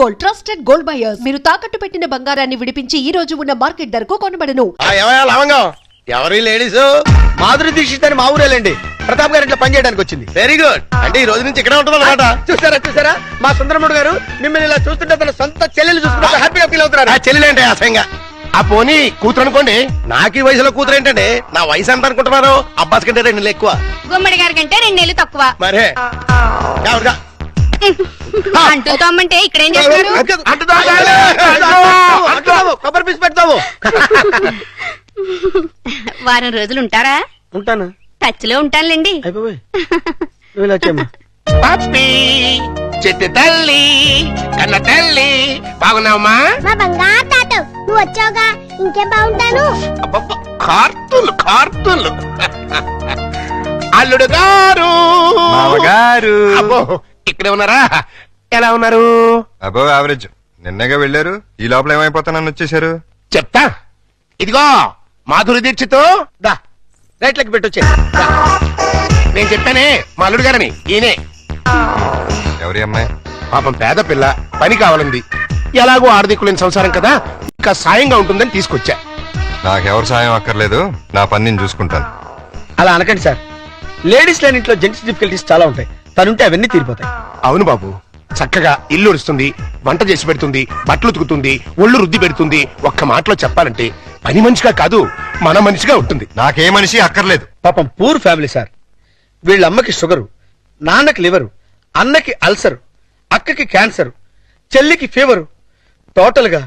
Gold, trusted gold buyers. మీరు తాకట్టు పెట్టిన బంగారాన్ని విడిపించి ఈ రోజు ఉన్న మార్కెట్ ధరకు కొనబడను. ఎవరి లేడీస్? మాధురి దీక్షిత్ అని మా ఊరేలండి. ప్రతాప్ గారు ఇట్లా పని చేయడానికి వచ్చింది. Very good. అంటే ఈ రోజు నుంచి ఇక్కడ ఉంటుంది అనమాట. చూసారా మా సుందరముడు గారు మిమ్మల్ని ఇలా చూస్తుంటే తన సొంత చెల్లెలు చూసుకుంటే హ్యాపీగా ఫీల్ అవుతున్నారు. ఆ చెల్లెలేంటే అసహ్యంగా. ఆ పోనీ కూతురు అనుకోండి. నాకు ఈ వయసులో కూతురు ఏంటంటే నా వయసు ఎంత అనుకుంటున్నారు? అబ్బాస్ కంటే 2 నెలలు ఎక్కువ, గుమ్మడి గారి కంటే 2 నెలలు తక్కువ. మరే అంటూ తమ్మంటే ఇక్కడ ఏం చేస్తారు? కొబ్బరి పీస్ పెడతావు. వారం రోజులు ఉంటారా? ఉంటాను, టచ్ లో ఉంటానులేండి. అయిపోయి నువ్వు ఇలా వచ్చామ్మా. పప్పి చెట్టు తల్లి కన్న తల్లి బాగున్నావమ్మా? మా బంగారు తాత నువ్వు వచ్చావుగా ఇంకేం బాగుంటాను. కార్తూలు అల్లుడు గారు అబ్బో ఇక్కడే ఉన్నారా? ఎలా ఉన్నారు? అబ్బో యావరేజ్. నిన్నగా వెళ్ళారు, ఈ లోపల ఏమైపోతానని వచ్చేసారు. చెప్తా. ఇదిగో మాధురి దీక్షిత్ దా రైట్లకి పెట్టొచ్చే. నేను చెప్పానే మా అల్లుడు గారని. ఈయనే. ఎవరి అమ్మాయి? పాపం పేద పిల్ల, పని కావాలంది. ఎలాగో ఆర్థికులేని సంసారం కదా, ఇంకా సాయంగా ఉంటుందని తీసుకొచ్చా. నాకెవరు సాయం అక్కర్లేదు, నా పని నేను చూసుకుంటాను. అలా అనకండి సార్. లేడీస్ లేని ఇంట్లో జెంట్స్ డిఫికల్టీస్ చాలా ఉంటాయి. తనుంటే అవన్నీ తీరిపోతాయి. అవును బాబు, చక్కగా ఇల్లు ఉడుస్తుంది, వంట చేసి పెడుతుంది, బట్టలు ఉతుకుతుంది, ఒళ్ళు రుద్ది పెడుతుంది. ఒక్క మాటలో చెప్పాలంటే పని మనిషిగా కాదు మన మనిషిగా ఉంటుంది. నాకే మనిషి అక్కర్లేదు. పాపం పూర్ ఫ్యామిలీ సార్. వీళ్ళ అమ్మకి షుగరు, నాన్నకి లివరు, అన్నకి అల్సర్, అక్కకి క్యాన్సర్, చెల్లికి ఫీవరు. టోటల్ గా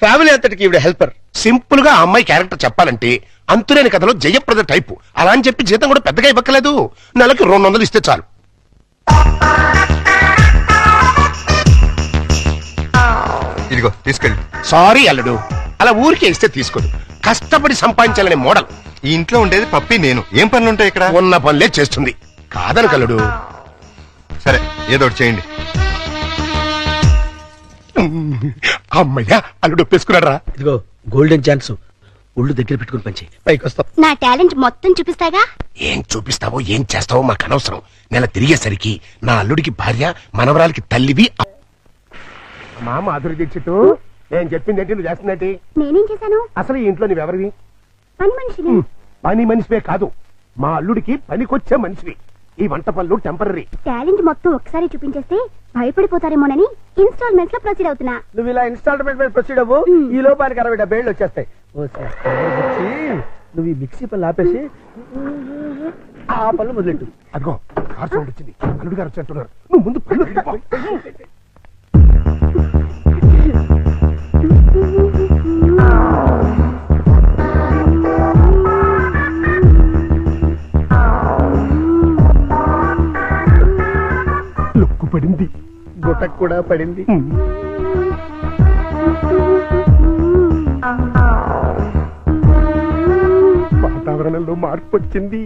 ఫ్యామిలీ అంతటికి ఈవిడ హెల్పర్. సింపుల్ గా ఆ అమ్మాయి క్యారెక్టర్ చెప్పాలంటే అంతులేని కథలో జయప్రద టైపు. అలా అని చెప్పి జీతం కూడా పెద్దగా ఇవ్వక్కలేదు. నెలకి 200 ఇస్తే చాలు. ఇదిగో తీసుకెళ్ళి. సారీ అల్లుడు, అలా ఊరికే ఇస్తే తీసుకోదు. కష్టపడి సంపాదించాలనే మోడల్. ఈ ఇంట్లో ఉండేది పప్పి నేను. ఏం పనులుంటాయి ఇక్కడ? ఉన్న పనులే చేస్తుంది. కాదని కల్లుడు. సరే ఏదో ఒకటి చేయండి. అమ్మయ్యా, అల్లుడు ఒప్పేసుకున్నారా? ఇదిగో గోల్డెన్ ఛాన్స్. ఒళ్ళు దగ్గర పెట్టుకుని పంచి పైకి వస్తాం. నా టాలెంట్ మొత్తం చూపిస్తాగా. ఏం చూపిస్తావో ఏం చేస్తావో మాకు అనవసరం. నెల తిరిగేసరికి నా అల్లుడికి భార్య, మనవరాలకి తల్లివి. మా మాధురి దీక్షిత్, నేను చెప్పింది ఏంటి, నువ్వు చేస్తున్నట్టు? నేనేం చేశాను? అసలు ఈ ఇంట్లో నువ్వెవరివి? పని మనిషిని. పని మనిషివే కాదు, మా అల్లుడికి పనికొచ్చే మనిషివి. ఈ వంట పనులు టెంపరీ. టాలెంట్ మొత్తం ఒకసారి చూపించేస్తే భయపడిపోతారేమోనని ఇన్స్టాల్మెంట్స్ లో ప్రొసీడ్ అవుతున్నా. నువ్వు ఇలా ఇన్స్టాల్మెంట్ మీద ప్రొసీడ్ అవ్వు. ఈ లోపానికి 60-70 ఏళ్ళు వచ్చేస్తాయి. నువ్వు ఈ మిక్సీ పనులు ఆపేసి ఆ పనులు మొదలెట్టు. అదిగో కార్ సౌండ్ వచ్చింది, అల్లుడు గారు వచ్చేట్టున్నారు. నువ్వు ముందు పనులు తీసుకో. లుక్కు పడింది, గుట్టకు కూడా పడింది. వాతావరణంలో మార్పు వచ్చింది.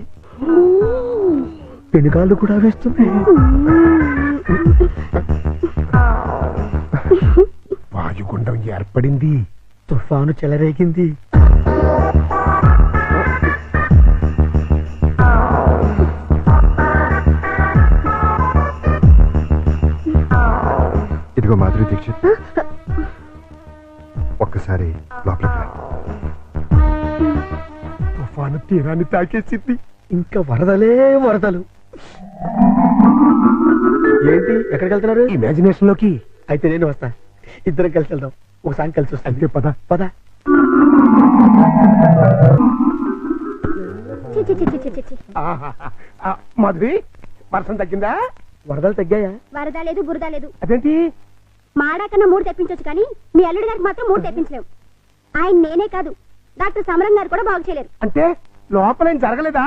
పెనుగాళ్ళు కూడా వేస్తుంది. వాయుగుండం ఏర్పడింది. తుఫాను చెలరేగింది. ఇదిగో మాధురి దీక్షిత్, ఒక్కసారి లోపలికి రా. తుఫాను తీరాన్ని తాకేసింది. ఇంకా వరదలే వరదలు. ఏంటి ఎక్కడికి వెళ్తున్నారు? ఇమాజినేషన్ లోకి. అయితే నేను వస్తా, ఇద్దరం కలిసి వెళ్దాం. ఒకసారి కలిసి వస్తా. అంతే, పద పద. మాధురి, వర్షం తగ్గిందా? వరదలు తగ్గాయా? వరద లేదు, బురద లేదు. అదేంటి? మాడాకన్నా 3 తెప్పించొచ్చు కానీ మీ అల్లుడి గారికి మాత్రం 3 తెప్పించలేవు. ఆయన నేనే కాదు, డాక్టర్ సమరం గారు కూడా బాగు చేయలేరు. అంటే లోపల ఏం జరగలేదా?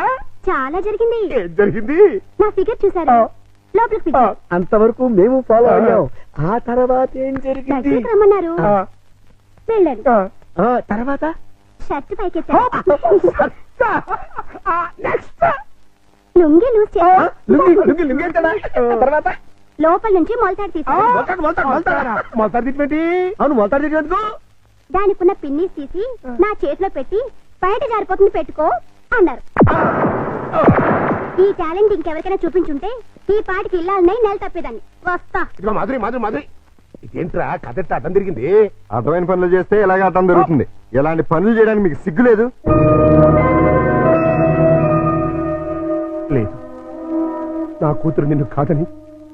చాలా జరిగింది. ఏం జరిగింది? నా ఫిగర్ చూసారు, లోపలికి పిలిచారు. అంతవరకు మేము ఫాలో అయ్యాం. ఆ తర్వాత ఏం జరిగింది? దగ్గరికి రమ్మన్నారు, వెళ్ళాను. తర్వాత షర్ట్ పైకెత్తారు, లుంగి లూజ్ చేశారు. తర్వాత లోపల నుంచి మొలతాడు తీశారు. అవును, మొలతాడు తిరిగేందుకు దానికున్న పిన్నీస్ తీసి నా చేతిలో పెట్టి బయట జారిపోతుంది పెట్టుకో అన్నారు. ఈ టాలెంట్ ఇంకెవరికైనా చూపించుంటే ఈ పాటికి ఇల్లాలనే నెల తప్పేదాన్ని. వస్తా. మాధురి మాధురి మాధురి, ఇదేంట్రా కథ అడ్డం తిరిగింది? అర్థమైన పనులు చేస్తే ఇలాగే అర్థం జరుగుతుంది. ఇలాంటి పనులు చేయడానికి మీకు సిగ్గు లేదు? లేదు, నా కూతురు నిన్ను కాదని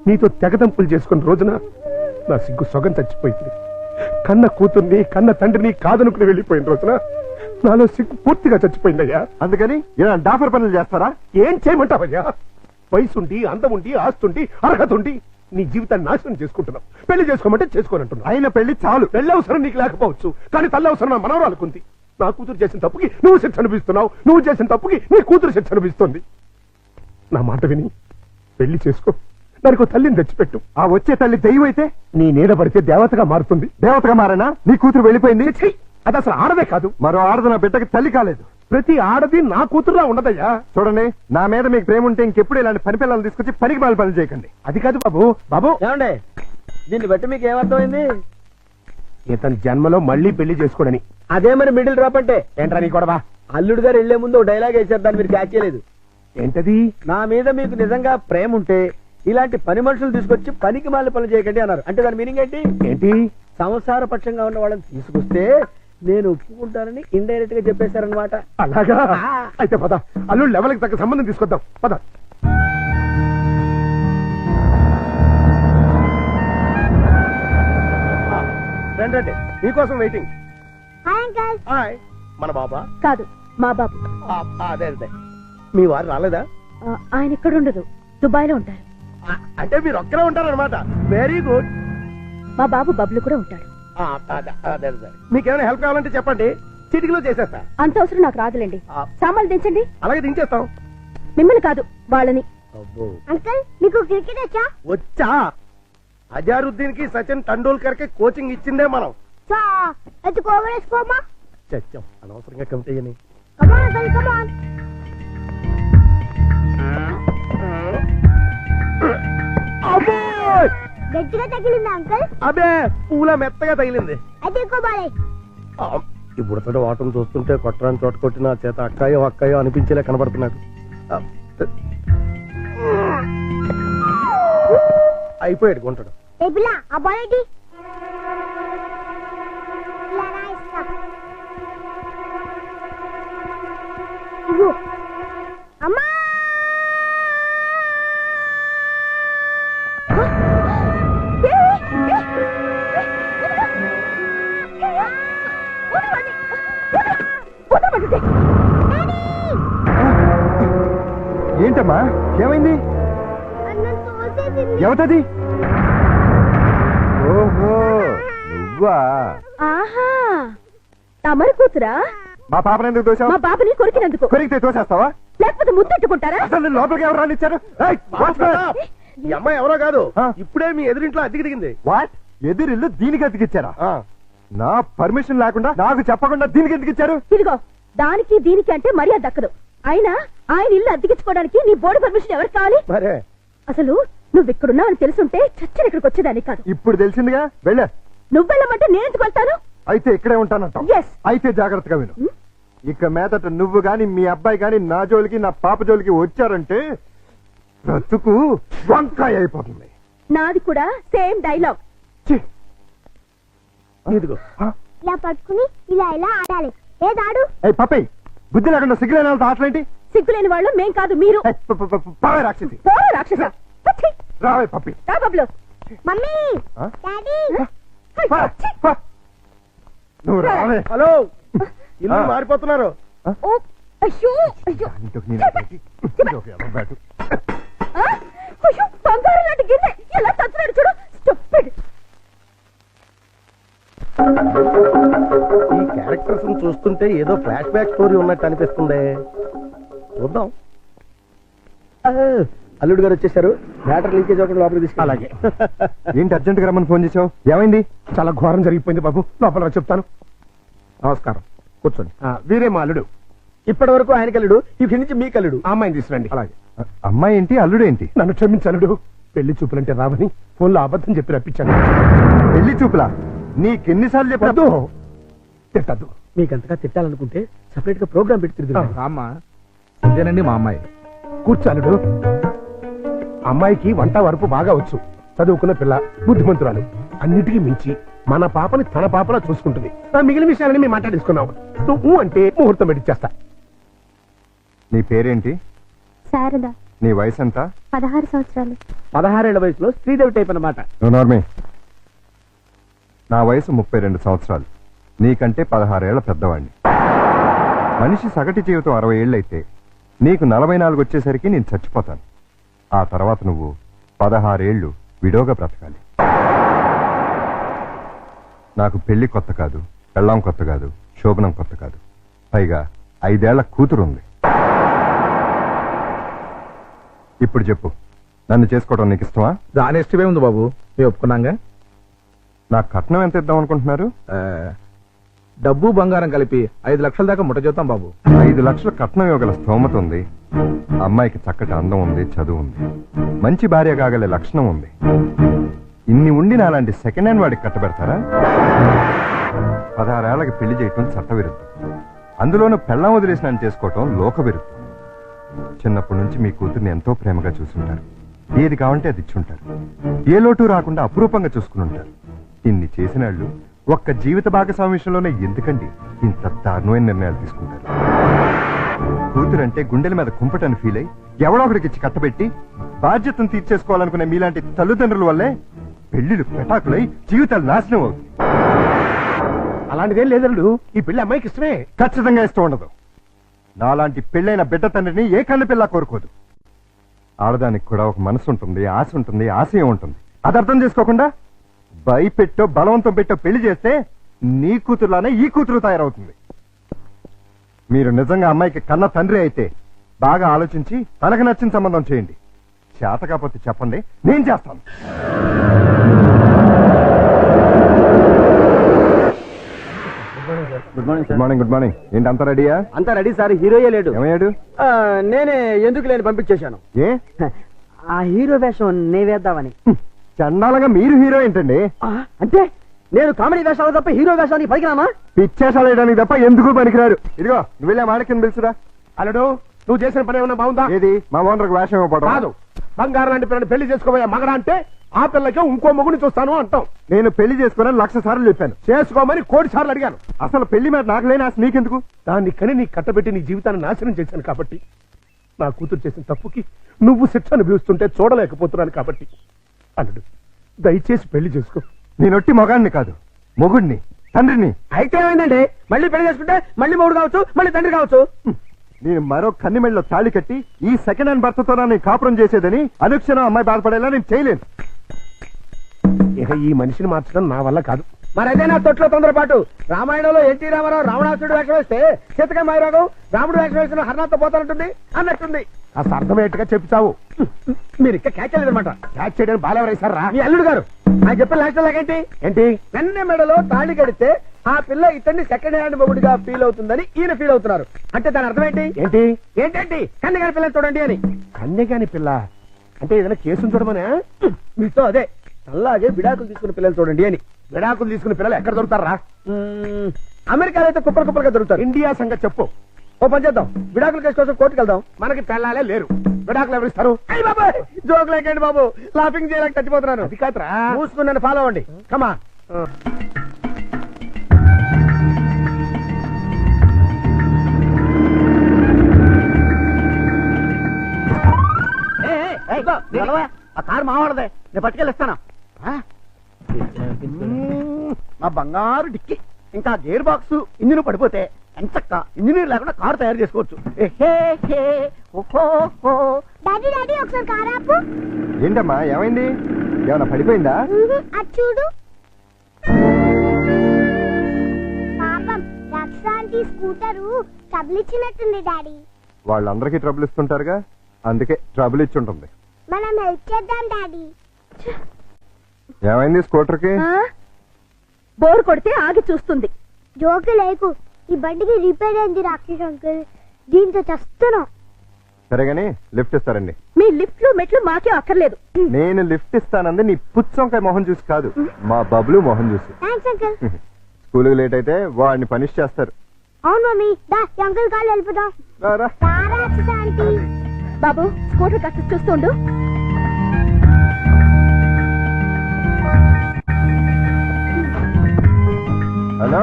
నీతో తెగదంపులు చేసుకున్న రోజున నా సిగ్గు సొగం చచ్చిపోయింది. కన్న కూతుర్ని కన్న తండ్రిని కాదనుకుని వెళ్ళిపోయిన రోజున నాలో సిగ్గు పూర్తిగా చచ్చిపోయిందయ్యా. అందుకని ఇలా డాఫర్ పనులు చేస్తారా? ఏం చేయమంటావయ్యా? వయసుండి అందముండి ఆస్తుండి అర్హత ఉండి నీ జీవితాన్ని నాశనం చేసుకుంటున్నావు. పెళ్లి చేసుకోమంటే చేసుకోనంటున్నావు. అయిన పెళ్లి చాలు. పెళ్లి అవసరం నీకు లేకపోవచ్చు, కానీ తల్లి అవసరం నా మనవరాలకుంది. నా కూతురు చేసిన తప్పుకి నువ్వు శిక్ష అనిపిస్తున్నావు, నువ్వు చేసిన తప్పుకి నీ కూతురు శిక్ష అనిపిస్తుంది. నా మాట విని పెళ్లి చేసుకో, దానికి తల్లిని తెచ్చిపెట్టు. ఆ వచ్చే తల్లి దెయ్యం అయితే నీ నీడ పడితే దేవతగా మారుతుంది. దేవతగా మారేనా? నీ కూతురు వెళ్ళిపోయింది. ఛీ! అది అసలు ఆడదే కాదు. మరో ఆడది నా బిడ్డకి తల్లి కాలేదు. ప్రతి ఆడది నా కూతురులా ఉండదయ్యా. చూడండి, నా మీద మీకు ప్రేమ ఉంటే ఇంకెప్పుడు ఇలాంటి పని పిల్లలు తీసుకొచ్చి పనికి మాలి పనులు చేయకండి. అది కాదు బాబు. బాబు, ఏమండే దీన్ని బట్టి మీకు ఏమర్థమైంది? ఇతని జన్మలో మళ్ళీ పెళ్లి చేసుకోడని. అదే మరి మిడిల్ డ్రాప్ అంటే. ఏంట్రా నీ గొడవ? అల్లుడు గారు వెళ్లే ముందు డైలాగ్ వేసారు, దాన్ని మీరు క్యాచ్ చేయలేదు. ఏంటది? నా మీద మీకు నిజంగా ప్రేమ ఉంటే ఇలాంటి పని మనుషులు తీసుకొచ్చి పనికి మాలి పనులు చేయకండి అన్నారు. అంటే దాని మీనింగ్ ఏంటి? ఏంటి? సంసార పక్షంగా ఉన్న వాళ్ళని తీసుకొస్తే నేను ఒప్పుకుంటానని ఇండైరెక్ట్ గా చెప్పేశారనమాట. అలాగా? అయితే పద, అల్లుడు లెవెల్కి తగ్గ సంబంధం తీసుకొద్దాం. పద. రండి, మీకోసం వెయిటింగ్. Hi uncle. హాయ్. మన బాబా? కాదు, మా బాబు. అదే అదే. మీ వారు రాలేదా? ఆయన ఇక్కడ ఉండదు, దుబాయ్ లో ఉంటారు. అంటే మీరు ఒక్కరే ఉంటారనమాట. Very good. మా బాబు బబ్లు కూడా ఉంటాడు. మీకేమైనా హెల్ప్ కావాలంటే చెప్పండి, చిటికలో చేసేస్తా. అంత అవసరం నాకు రాదులేండి. సామాన్లు దించండి. అలాగే దించేస్తాం. మిమ్మల్ని కాదు, వాళ్ళని. అబ్బో, అంకల్, మీకు క్రికెట్ వచ్చా? వచ్చా? అజారుద్దీన్ కి సచిన్ టెండూల్కర్ కి కోచింగ్ ఇచ్చిందే మనం. చచ్చాం అనవసరంగా కమిటీ అని. గట్టిగా తగిలిందా అంకల్? అబే, పూల మెత్తగా తగిలింది. అయితే ఎక్కువ బాలే. ఇప్పుడు వాటం చూస్తుంటే కొట్టరాని చోట కొట్టిన చేత అక్కాయో అక్కాయో అనిపించేలా కనబడుతున్నాడు. అయిపోయాడు కొంటాడు. ఏ పిల్ల, ఆ బాల్ ఏంటి? ఇలా రా ఇస్తా. ఇగో. అమ్మా! ఏంటమ్మా, ఏమైంది? అన్నం తోసేసింది. ఎవతది? ఓహో, నువ్వా? ఆహా, తమరి కూతురా? మా పాపను ఎందుకు తోసావు? మా బాబుని కొరికినందుకు. కొరికితే తోసేస్తావా? లేకపోతే ముద్దెట్టుకుంటారా? అసలు నేను లోపలికి ఎవరు రానిచ్చారు? ఈ అమ్మాయి ఎవరో కాదు, ఆ. ఇప్పుడే మీ ఎదురింట్లో అద్దెకి దిగింది. వాట్? ఎదురిల్లు దీనికి అతికిచ్చారా? నా పర్మిషన్ లేకుండా నాకు చెప్పకుండా దీనికి ఎందుకు ఇచ్చారు? ఇదిగో, దానికి దీనికి అంటే మర్యాద దక్కదు. అయినా ఆయన ఇల్లు అద్దెకించుకోవడానికి నీ బోర్డు పర్మిషన్ ఎవరికి కావాలి? మరే అసలు నువ్వు ఇక్కడున్నా అని తెలుసుంటే చచ్చిన ఇక్కడికి వచ్చేదాన్ని కాదు. ఇప్పుడు తెలిసిందిగా, వెళ్ళా. నువ్వు వెళ్ళమంటే నేను ఎందుకు వెళ్తాను? అయితే ఇక్కడే ఉంటానంటావు. Yes. అయితే జాగ్రత్తగా విను. ఇక మీదట నువ్వు గాని మీ అబ్బాయి గాని నా జోలికి నా పాప జోలికి వచ్చారంటే బ్రతుకు వంకాయ అయిపోతుంది. నాది కూడా సేమ్ డైలాగ్. ఛీ! ఇదిగో. ఇలా పట్టుకుని ఇలా ఇలా ఆడాలి. ఏదాడు? ఏయ్ పప్పి, బుద్ధి లేకుండా సిగ్గులేని వాళ్ళతో ఆటలేంటి? సిగ్గులేని వాళ్ళు మేం కాదు, మీరు. పావే రాక్షసి. పోరా రాక్షస. రావే పప్పి. రా బబ్లు. మమ్మీ, ఆ? డాడీ. పా, పా. నువ్వు రావే. హలో, ఇల్లు ఆ. మారిపోతున్నారు. ఓ, అయ్యో అయ్యో. ఇంటికి నేను పెట్టి, ఇదొక ఎర్ర బ్యాటు. ఆ? అయ్యో, బంగారం లాంటి గిన్నె ఎలా తచ్చున్నాడు చూడు. స్టూపిడ్. ఈ క్యారెక్టర్స్ చూస్తుంటే ఏదో ఫ్లాష్ బ్యాక్ స్టోరీ ఉన్నట్టు అనిపిస్తుంది. చూద్దాం. అల్లుడు గారు వచ్చేసారు. బ్యాటర్ లీకేజ్ అవ్వకుండా లోపలికి తీసుకు. అలాగే. ఏంటి అర్జెంట్ గా రమ్మని ఫోన్ చేసావు? ఏమైంది? చాలా ఘోరం జరిగిపోయింది బాబు. లోపల రా చెప్తాను. నమస్కారం, కూర్చోండి. వీరే మా అల్లుడు. ఇప్పటి వరకు ఆయన కల్లుడు, ఇక్కడి నుంచి మీ కల్లుడు. ఆ అమ్మాయిని తీసుకురండి. అలాగే. అమ్మాయి ఏంటి, అల్లుడు ఏంటి? నన్ను క్షమించలుడు. పెళ్లి చూపులంటే రావని ఫోన్లో అబద్ధం చెప్పి రప్పించాను. పెళ్లి చూపులా? నీకెన్నిసార్లు చెప్పద్దు? తిట్టద్దు. మీకంతగా తిట్టాలనుకుంటే సపరేట్ గా ప్రోగ్రామ్ పెట్టి తిరుగుతాం. అమ్మా, ఇదేనండి మా అమ్మాయి. కూర్చాలుడు. అమ్మాయికి వంట వరపు బాగా వచ్చు, చదువుకున్న పిల్ల, బుద్ధిమంతురాలు. అన్నిటికీ మించి మన పాపని తన పాపలా చూసుకుంటుంది. మిగిలిన విషయాలని మేము మాట్లాడేసుకున్నాం. నువ్వు అంటే ముహూర్తం పెట్టిచ్చేస్తా. నీ పేరేంటి? శారద, నీ వయసు ఎంత? 16 సంవత్సరాలు. 16 ఏళ్ల వయసులో శ్రీదేవి టైప్ అన్నమాట. నార్మే, నా వయసు 32 సంవత్సరాలు. నీకంటే 16 ఏళ్ల పెద్దవాడిని. మనిషి సగటు జీవితం 60 ఏళ్ళైతే నీకు 44 వచ్చేసరికి నేను చచ్చిపోతాను. ఆ తర్వాత నువ్వు 16 ఏళ్ళు విడోగా బ్రతకాలి. నాకు పెళ్లి కొత్త కాదు, పెళ్ళాం కొత్త కాదు, శోభనం కొత్త కాదు. పైగా 5 ఏళ్ల కూతురుంది. ఇప్పుడు చెప్పు, నన్ను చేసుకోవడం నీకు ఇష్టమా? దాని ఇష్టమే ఉంది బాబు, మేము ఒప్పుకున్నాగా. నాకు కట్నం ఎంత ఇద్దాం అనుకుంటున్నారు? డబ్బు బంగారం కలిపి 5 లక్షల దాకా ముట్ట చూద్దాం బాబు. 5 లక్షల కట్నం ఇవ్వగల స్తోమత ఉంది. అమ్మాయికి చక్కటి అందం ఉంది, చదువు ఉంది, మంచి భార్య కాగలే లక్షణం ఉంది. ఇన్ని ఉండి నాలాంటి సెకండ్ హ్యాండ్ వాడికి కట్టబెడతారా? 16 ఏళ్లకి పెళ్లి చేయటం చట్టవిరుద్ధం. అందులోనూ పెళ్ళాం వదిలేసిన చేసుకోవటం లోక విరుద్ధం. చిన్నప్పటి నుంచి మీ కూతుర్ని ఎంతో ప్రేమగా చూసుంటారు. ఏది కావంటే అది ఇచ్చుంటారు. ఏ లోటు రాకుండా అపురూపంగా చూసుకుని ఉంటారు. ఇన్ని చేసిన వాళ్ళు ఒక్క జీవిత భాగస్వామి విషయంలోనే ఎందుకండి ఇంత దారుణమైన నిర్ణయాలు తీసుకుంటారు? కూతురంటే గుండెల మీద కుంపటని ఫీల్ అయి ఎవడో ఒకడికి ఇచ్చి కట్టబెట్టి బాధ్యతను తీర్చేసుకోవాలనుకునే మీలాంటి తల్లిదండ్రుల వల్లే పెళ్లిళ్ళు పెటాకులై జీవితాలు నాశనం అవుతుంది. అలాంటిదేం లేదల్లుడు, ఈ పెళ్లి అమ్మాయికి ఇష్టమే. ఖచ్చితంగా ఇష్టం ఉండదు. నాలాంటి పెళ్ళైన బిడ్డ తండ్రిని ఏ కన్ను పిల్ల కోరుకోదు. ఆడదానికి కూడా ఒక మనసు ఉంటుంది, ఆశ ఉంటుంది, ఆశయం ఉంటుంది. అది అర్థం చేసుకోకుండా భయపెట్టో బలవంతం పెట్టో పెళ్లి చేస్తే నీ కూతురులానే ఈ కూతురు తయారవుతుంది. మీరు నిజంగా అమ్మాయికి కన్న తండ్రి అయితే బాగా ఆలోచించి తనకు నచ్చిన సంబంధం చేయండి. చేత కాకపోతే చెప్పండి, నేను చేస్తాను. Good morning. Good morning. ఏంటి అంతా రెడీయా? అంతా రెడీ సార్, హీరోయే లేడు. ఏమయ్యాడు? నేనే ఎందుకు లేని పంపించేశాను. ఏ ఆ హీరో వేషం నే వేద్దామని. చండాలంగా మీరు హీరో ఏంటండి? అంటే నేను కామెడీ వేషాలు తప్ప హీరో వేషానికి పనికిరామా? పిచ్చేసాలు వేయడానికి తప్ప ఎందుకు పనికిరారు. ఇదిగో నువ్వు వెళ్ళే మాడకిని పిలుచురా. అల్లుడు, నువ్వు చేసిన పని ఏమన్నా బాగుందా? ఏది మా ఓనర్కి వేషం ఇవ్వబడదు. కాదు, బంగారం లాంటి పిల్లని పెళ్లి చేసుకోబోయే మగడా అంటే ఆ పిల్లకే ఇంకో మొగుని చూస్తాను అంటాం. నేను పెళ్లి చేసుకోనని 1,00,000 సార్లు చెప్పాను. చేసుకోమని 1,00,000 సార్లు అడిగాను. అసలు పెళ్లి మీద నాకు లేని ఆశ నీకెందుకు? దాన్ని కని నీ కట్టబెట్టి నీ జీవితాన్ని నాశనం చేశాను కాబట్టి, నా కూతురు చేసిన తప్పుకి నువ్వు శిక్ష అనుభవిస్తుంటే చూడలేకపోతున్నాను కాబట్టి, అల్లుడు దయచేసి పెళ్లి చేసుకో. నేనొట్టి మగాడిని కాదు, మొగుడిని, తండ్రిని. అయితే ఏమైందండి, మళ్ళీ పెళ్లి చేసుకుంటే మళ్ళీ మూడు కావచ్చు, మళ్ళీ తండ్రి కావచ్చు. నేను మరో కన్నిమెళ్ళలో తాళి కట్టి ఈ సెకండ్ హ్యాండ్ భర్తతో నేను కాపురం చేసేదని అనుక్షణం అమ్మాయి బాధపడేలా నేను చేయలేను. ఇక ఈ మనిషిని మార్చడం నా వల్ల కాదు. మరైతే నా తొట్లో తొందరపాటు. రామాయణంలో ఎన్టీ రామారావు రావణాసురుడు వేషం వేస్తే సీతక మాయరాగం రాముడు వేషం వేసిన హర్నాథ్తో పోతానంటుంది అన్నట్టుంది. కాస్త అర్థమయ్యేట్టుగా చెప్తావు. మీరు ఇక్కడ క్యాచ్ చేయలేదన్నమాట. క్యాచ్ చేయడానికి బాలెవరేశారు రా. మీ అల్లుడు గారు ఆయన చెప్పిన లాస్ట్ లాగేంటి? ఏంటి? వెన్న మెడలో తాళి కడితే ఆ పిల్ల ఇతన్ని సెకండ్ హ్యాండ్ మొగుడిగా ఫీల్ అవుతుందని ఈయన ఫీల్ అవుతున్నారు. అంటే దాని అర్థం ఏంటి? ఏంటి? ఏంటండి కన్యగారి పిల్లని చూడండి అని. కన్యగాని పిల్ల అంటే ఏదైనా కేసును చూడమనే? మీతో అదే అలాగే విడాకులు తీసుకున్న పిల్లలు చూడండి అని. విడాకులు తీసుకున్న పిల్లలు ఎక్కడ దొరుకుతారా? అమెరికాలో అయితే కుప్పలు కుప్పలుగా దొరుకుతారు. ఇండియా సంగతి చెప్పు. ఓ పని చేద్దాం, విడాకుల కేసు కోసం కోర్టుకు వెళ్దాం. మనకి పెళ్ళాలే లేరు, విడాకులు ఎవరిస్తారు? అయ్యి బాబాయ్, జోక్ లేకండి బాబు, లాఫింగ్ చేయలేక చచ్చిపోతున్నాను. అది కాదురా. మూసుకుని నన్ను ఫాలో అవ్వండి. కమా ఆ కారు మావాడదే, నేను పట్టుకెళ్ళిస్తాను. మా బంగారు డిక్కి ఇంకా గేర్ బాక్స్ ఇంజిన్ పడిపోతే ఎంచక్క ఇంజనీర్ లేకుండా కారు తయారు చేసుకోవచ్చు. డాడీ డాడీ ఒకసారి కారు ఆపు. ఏంటమ్మా ఏమైంది? ఏమైనా పడిపోయిందా? అది చూడు. పాపం రక్షాంటి స్కూటరు ట్రబుల్ ఇచ్చినట్టుంది డాడీ. వాళ్ళందరికీ ట్రబుల్ ఇస్తుంటారుగా, అందుకే ట్రబుల్ ఇచ్చి ఉంటుంది. మనం హెల్ప్ చేద్దాం డాడీ. ఏమైంది స్కూటర్కి? బోర్ కొడితే ఆగి చూస్తుంది. జోకు లేకు, ఈ బండికి రిపేర్ అయింది రాక్షస్ అంకుల్, దీంతో చస్తున్నాం. సరేగాని లిఫ్ట్ ఇస్తారండి. మీ లిఫ్ట్లు మెట్లు మాకే అక్కర్లేదు. నేను లిఫ్ట్ ఇస్తానంది నీ పుచ్చంకాయ మొహం చూసి కాదు, మా బబ్లు మొహం చూసి. Thanks uncle. స్కూల్కి లేట్ అయితే వాడిని పనిష్ చేస్తారు. అవును మమ్మీ, దా అంకుల్ కాళ్ళు వెళ్ళిపోదాం. రారా. రాక్షస్ ఆంటీ. బాబు స్కూటర్ కాస్త చూస్తుండు. హలో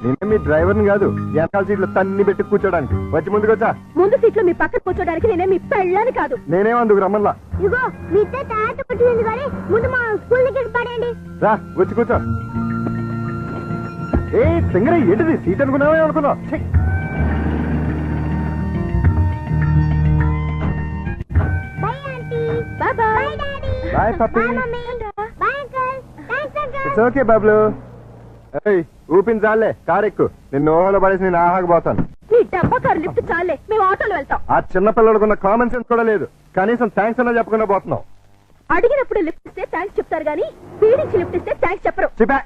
నేనే మీ డ్రైవర్ని కాదు వెనకాల సీట్లు తన్ని పెట్టి కూర్చోడానికి వచ్చి ముందుకు వచ్చా ముందు సీట్లో మీ పక్కన కూర్చోడానికి నేనే మీ పెళ్ళని కాదు. నేనేమందుకు రమ్మల్లా ఇగో మీ తాత పట్టింది కానీ ముందు మా స్కూల్ దగ్గర పడండి. రా వచ్చి కూర్చో. ఏ సింగరే ఏంటిది సీట్ అనుకున్నావే అనుకున్నావు. Bye aunty. Bye bye daddy. Bye పప్పి. Bye mummy. Bye uncle. Thanks uncle. It's okay బాబులు. ఏయ్ ఊపిన చాలే కారు ఎక్కు నిన్ను ఓహోలో పడేసి నేను ఆహాకపోతాను. నీ డబ్బా కారు లిఫ్ట్ చాలే మేము ఆటోలో వెళ్తాం. ఆ చిన్న పిల్లలకున్న కామన్ సెన్స్ కూడా లేదు. కనీసం థ్యాంక్స్ అన్నా చెప్పకుండా పోతున్నావు. అడిగినప్పుడు లిఫ్ట్ ఇస్తే థ్యాంక్స్ చెప్తారు గానీ పీడించి లిఫ్ట్ ఇస్తే థ్యాంక్స్ చెప్పరు. చెప్పా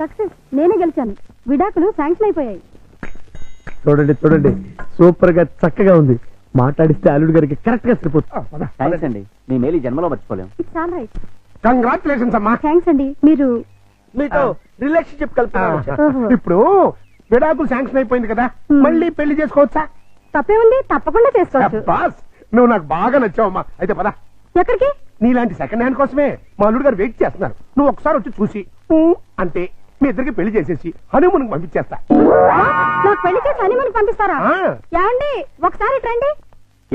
సక్సెస్ నేనే గెలిచాను. విడాకులు శాంక్షన్ అయిపోయాయి. చూడండి చూడండి సూపర్ గా చక్కగా ఉంది. మాట్లాడిస్తే అల్లుడు గారికి కరెక్ట్ గా సరిపోతుంది. థ్యాంక్స్ అండి మీ మేలు ఈ జన్మలో మర్చిపోలేం. It's all right. కంగ్రాచులేషన్స్ అమ్మా. థ్యాంక్స్ అండి. మీరు మీతో రిలేషన్షిప్ కలుపుతున్నాను. ఓహో. ఇప్పుడు విడాకులు శాంక్షన్ అయిపోయింది కదా, మళ్ళీ పెళ్లి చేసుకోవచ్చా? తప్పేముంది, తప్పకుండా చేసుకోవచ్చు. బాస్ నువ్వు నాకు బాగా నచ్చావమ్మా. అయితే పద. ఎక్కడికి? నీలాంటి సెకండ్ హ్యాండ్ కోసమే మా అల్లుడు గారు వెయిట్ చేస్తున్నారు. నువ్వు ఒకసారి వచ్చి చూసి ఊ అంటే మీ ఇద్దరికి పెళ్లి చేసేసి హనీమూన్ పంపించేస్తా. నాకు పెళ్లి చేసి హనీమూన్ పంపిస్తారా? ఆ. ఏమండి ఒకసారి రండి.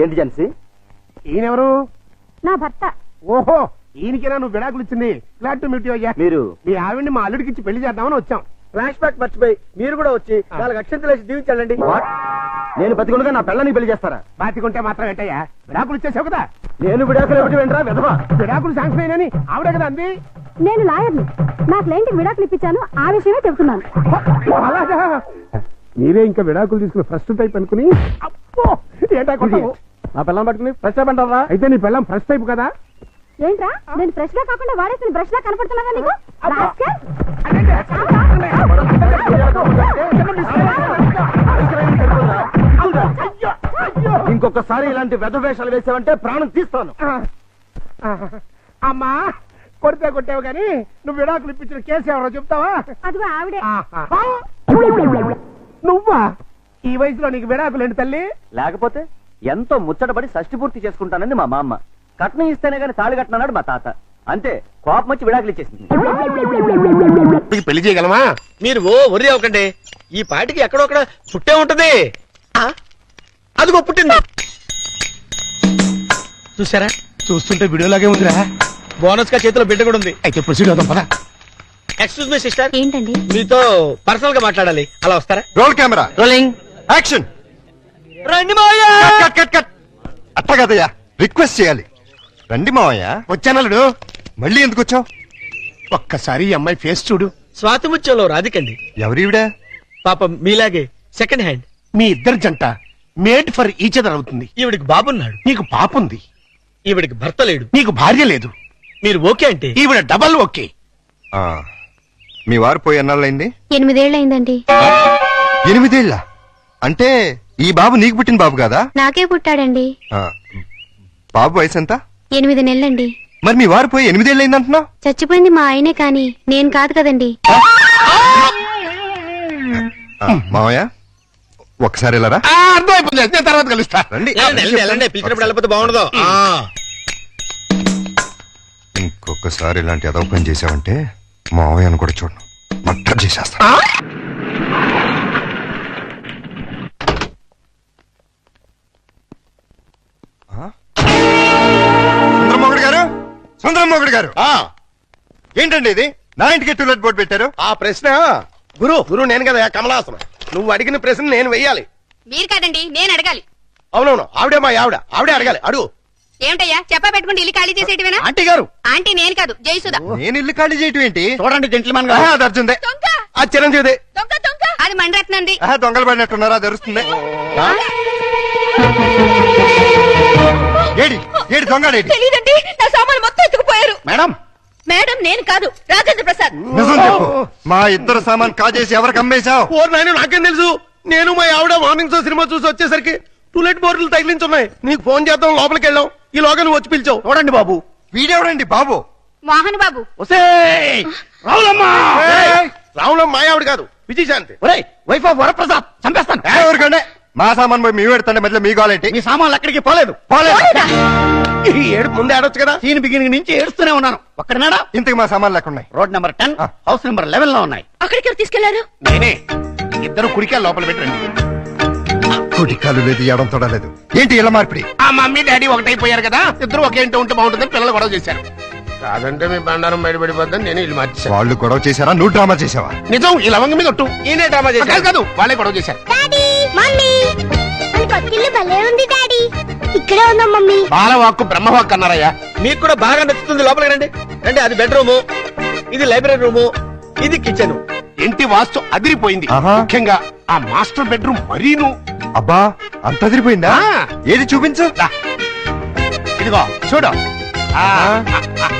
ఏంటి జన్సీ? ఈయనెవరు? నా భర్త. ఓహో ఈయనకేనా నువ్వు విడాకులు ఇచ్చింది? గ్లాడ్ టు మీట్ యు అయ్యా. మీరు మీ ఆవిడ్ని మా అల్లుడికి ఇచ్చి పెళ్లి చేద్దామని వచ్చాం. ఫ్లాష్ బ్యాక్ మర్చిపోయి మీరు కూడా వచ్చి 4 అక్షంతలు వేసి దీవించాలండి. నేను బతికుండగా నా పిల్లని పెళ్లి చేస్తారా? బాతికుంటే మాత్రం ఏంటయ్యా, విడాకులు ఇచ్చేసావు కదా. నేను విడాకులు ఎప్పుడు వెంటరా విధవా? విడాకులు శాంక్షన్ అయినని ఆవిడే కదా అంది. నేను లాయర్ని. నా క్లయింట్కి విడాకులు ఇప్పించాను. ఆ విషయమే చెబుతున్నాను. అలాగా మీరే ఇంకా విడాకులు తీసుకుని ఫస్ట్ టైప్ అనుకుని అప్పో ఏంటా కొట్టావు? నా పిల్లలు పట్టుకుని ఫ్రెష్ అప్ అంటారా? అయితే నీ పిల్లం ఫస్ట్ టైప్ కదా. ఏంట్రా నేను ఫ్రెష్ గా కాకుండా వాడేసిన బ్రష్ లా కనపడుతున్నాగా నీకు? రాస్కెల్. ఇంకొకసారి ఇలాంటి వెధ వేషాలు వేసావంటే ప్రాణం తీస్తాను. అమ్మా కొడితే కొట్టావు కానీ నువ్వు విడాకులు ఇప్పించిన కేసు ఎవరో చెప్తావా? అదిగో ఆవిడే. నువ్వా? ఈ వయసులో నీకు విడాకులు ఏంటి తల్లి? లేకపోతే ఎంతో ముచ్చటపడి షష్టి పూర్తి చేసుకుంటానంది మా మామ. కట్నం ఇస్తేనే గాని తాళి కట్టినాడు మా తాత. అంతే కోపం వచ్చి విడాకులు ఇచ్చేసింది. పెళ్లి చేయగలమా? మీరు ఒరి అవ్వకండి. ఈ పాటికి ఎక్కడొక్కడ పుట్టే ఉంటది. అదిగో పుట్టింది చూసారా? చూస్తుంటే వీడియోలాగే ఉందిరా. బోనస్ గా చేతిలో బిడ్డ కూడా ఉంది. అయితే ప్రొసీడ్ అవుదాం పద. ఎక్స్క్యూజ్ మీ సిస్టర్, ఏంటండి? మీతో పర్సనల్ గా మాట్లాడాలి. అలా వస్తారా? Roll camera rolling action. రండి మావయ్య. Cut cut cut. అట్ట కదయ్యా రిక్వెస్ట్ చేయాలి. రండి మావయ్య. వచ్చానల్లుడు. మళ్ళీ ఎందుకు వచ్చావు? ఒక్కసారి ఈ అమ్మాయి ఫేస్ చూడు. స్వాతి ముత్యంలో రాధికండి. ఎవరివిడా? పాపం మీలాగే సెకండ్ హ్యాండ్. మీ ఇద్దరు జంట మేడ్ ఫర్ ఈచ్ అదర్ అవుతుంది. ఈవిడికి బాబున్నాడు. నీకు పాపుంది. ఈవిడికి భర్త లేడు. నీకు భార్య లేదు. మీరు ఓకే అంటే ఈవిడ డబల్ ఓకే. ఆ, మీ వారు పోయి ఎన్నాళ్ళైంది? 8 ఏళ్ళైందండి. 8 ఏళ్ళ? అంటే ఈ బాబు నీకు పుట్టిన బాబు కాదా? నాకే పుట్టాడండి. ఆ, బాబు వయసు ఎంత? 8 నెలలండి. మరి మీ వారు పోయి 8 ఏళ్ళైంది అంటున్నావు? చచ్చిపోయింది మా ఆయనే కాని నేను కాదు కదండి. మావయ్య ఒకసారి వెళ్ళరా. అర్థమైపోతుంది. నేను తర్వాత కలుస్తా. రండి. పిలిచినప్పుడు వెళ్ళకపోతే బాగుండదు. ఇంకొకసారి ఇలాంటి అదవ పని చేసావంటే మావయ్యను కూడా చూడను, మర్డర్ చేసేస్తా. సుందరమోగుడు గారు, సుందరమోగుడు గారు, ఏంటండి ఇది? నా ఇంటికి టూలెట్ బోర్డు పెట్టారు. ఆ ప్రశ్న గురు నేను కదా కమలాసనం. నువ్వు అడిగిన ప్రశ్న నేను వెయ్యాలి. మీరు కాదండి నేను అడగాలి. అవునవును ఆవిడే మా ఆవిడే అడగాలి. అడుగు. ఏమిటయ్యా చెప్పా పెట్టుకుంటే ఇల్లు ఖాళీ చేసేటివేనా? ఆంటీ గారు. ఆంటీ నేను కాదు జయసుధ. నేను ఇల్లు ఖాళీ చేయటం ఏంటి? చూడండి జెంట్లమన్ ఆహా, అది అర్జుందే. దొంగ ఆ చిరంజీవిదే. దొంగ దొంగ అది మండరత్నంది. ఆహా, దొంగలు పడినట్టున్నారా? తెరుస్తుంది. ఏడి ఏడి దొంగడేడి? తెలీదండి నా సామాన్ మొత్తం ఎత్తుకుపోయారు. మేడం మేడం నేను కాదు రాజేంద్ర ప్రసాద్. నిజం చెప్పు. మా ఇద్దరు సామాన్ కాజేసి ఎవరికి అమ్మేశావు? ఓర్ నాయన నాకేం తెలుసు. నేను మా ఆవిడ మార్నింగ్ షో సినిమా చూసి వచ్చేసరికి టూలెట్ బోర్డులు తగిలించున్నాయి. నీకు ఫోన్ చేద్దాం లోపలికి వెళ్ళాం. ఈ లోగా నువ్వు వచ్చి పిలిచావు. చూడండి బాబు. వీడెవడండి బాబు? మోహన్ బాబు. రావులమ్మ మా ఆవిడ కాదు విజయశాంతి. వైఫ్ ఆఫ్ వరప్రసాద్ చంపేస్తాను. ఎవరికంటే మా సామాన్ పోయి మీ పెడతాండి మధ్యలో మీ గోలేంటి? మీ సామాన్లు ఎక్కడికి పోలేదు ఈ ఏడు ముందే ఆడొచ్చు కదా. సీన్ బిగినింగ్ నుంచి ఏడుస్తూనే ఉన్నాను. ఒక్కడనాడా? ఇంతకు మా సామాన్లు ఎక్కడ ఉన్నాయి? రోడ్ నెంబర్ 10 హౌస్ నెంబర్ 11 లో ఉన్నాయి. అక్కడికి ఎవరు తీసుకెళ్లారు? నేనే. ఇద్దరు కుడికాయలు లోపల పెట్టండి. కుటికాలు లేదు, ఎడం తొడలేదు. ఏంటి ఇలా మార్పిడి? ఆ మమ్మీ డాడీ ఒకటైపోయారు కదా, ఇద్దరు ఒకే ఇంటి ఉంటే బాగుంటుందని పిల్లలు గొడవ చేశారు. కాదంటే మీ బండారం బయటపడిపోద్దని నేను ఇల్లు మార్చేశాను. వాళ్ళు గొడవ చేశారా, నువ్వు డ్రామా చేసావా? నిజం, ఈ లవంగ మీద ఒట్టు. ఈయనే డ్రామా చేశారు. కాదు, వాళ్ళే గొడవ చేశారు. డాడీ మమ్మీ మన కొత్తిల్లు భలే ఉంది డాడీ. ఇక్కడే ఉందాం మమ్మీ. బాలవాక్కు బ్రహ్మవాక్కు అన్నారయ్యా. మీకు కూడా బాగా నచ్చుతుంది. లోపలికి రండి. రండి. అది బెడ్రూము, ఇది లైబ్రరీ రూము, ఇది కిచెన్. ఇంటి వాస్తు అదిరిపోయింది. ఆహా. ముఖ్యంగా ఆ మాస్టర్ బెడ్రూమ్ మరీను. అబ్బా, అంత అదిరిపోయిందా? ఏది చూపించు. ఇదిగో చూడు.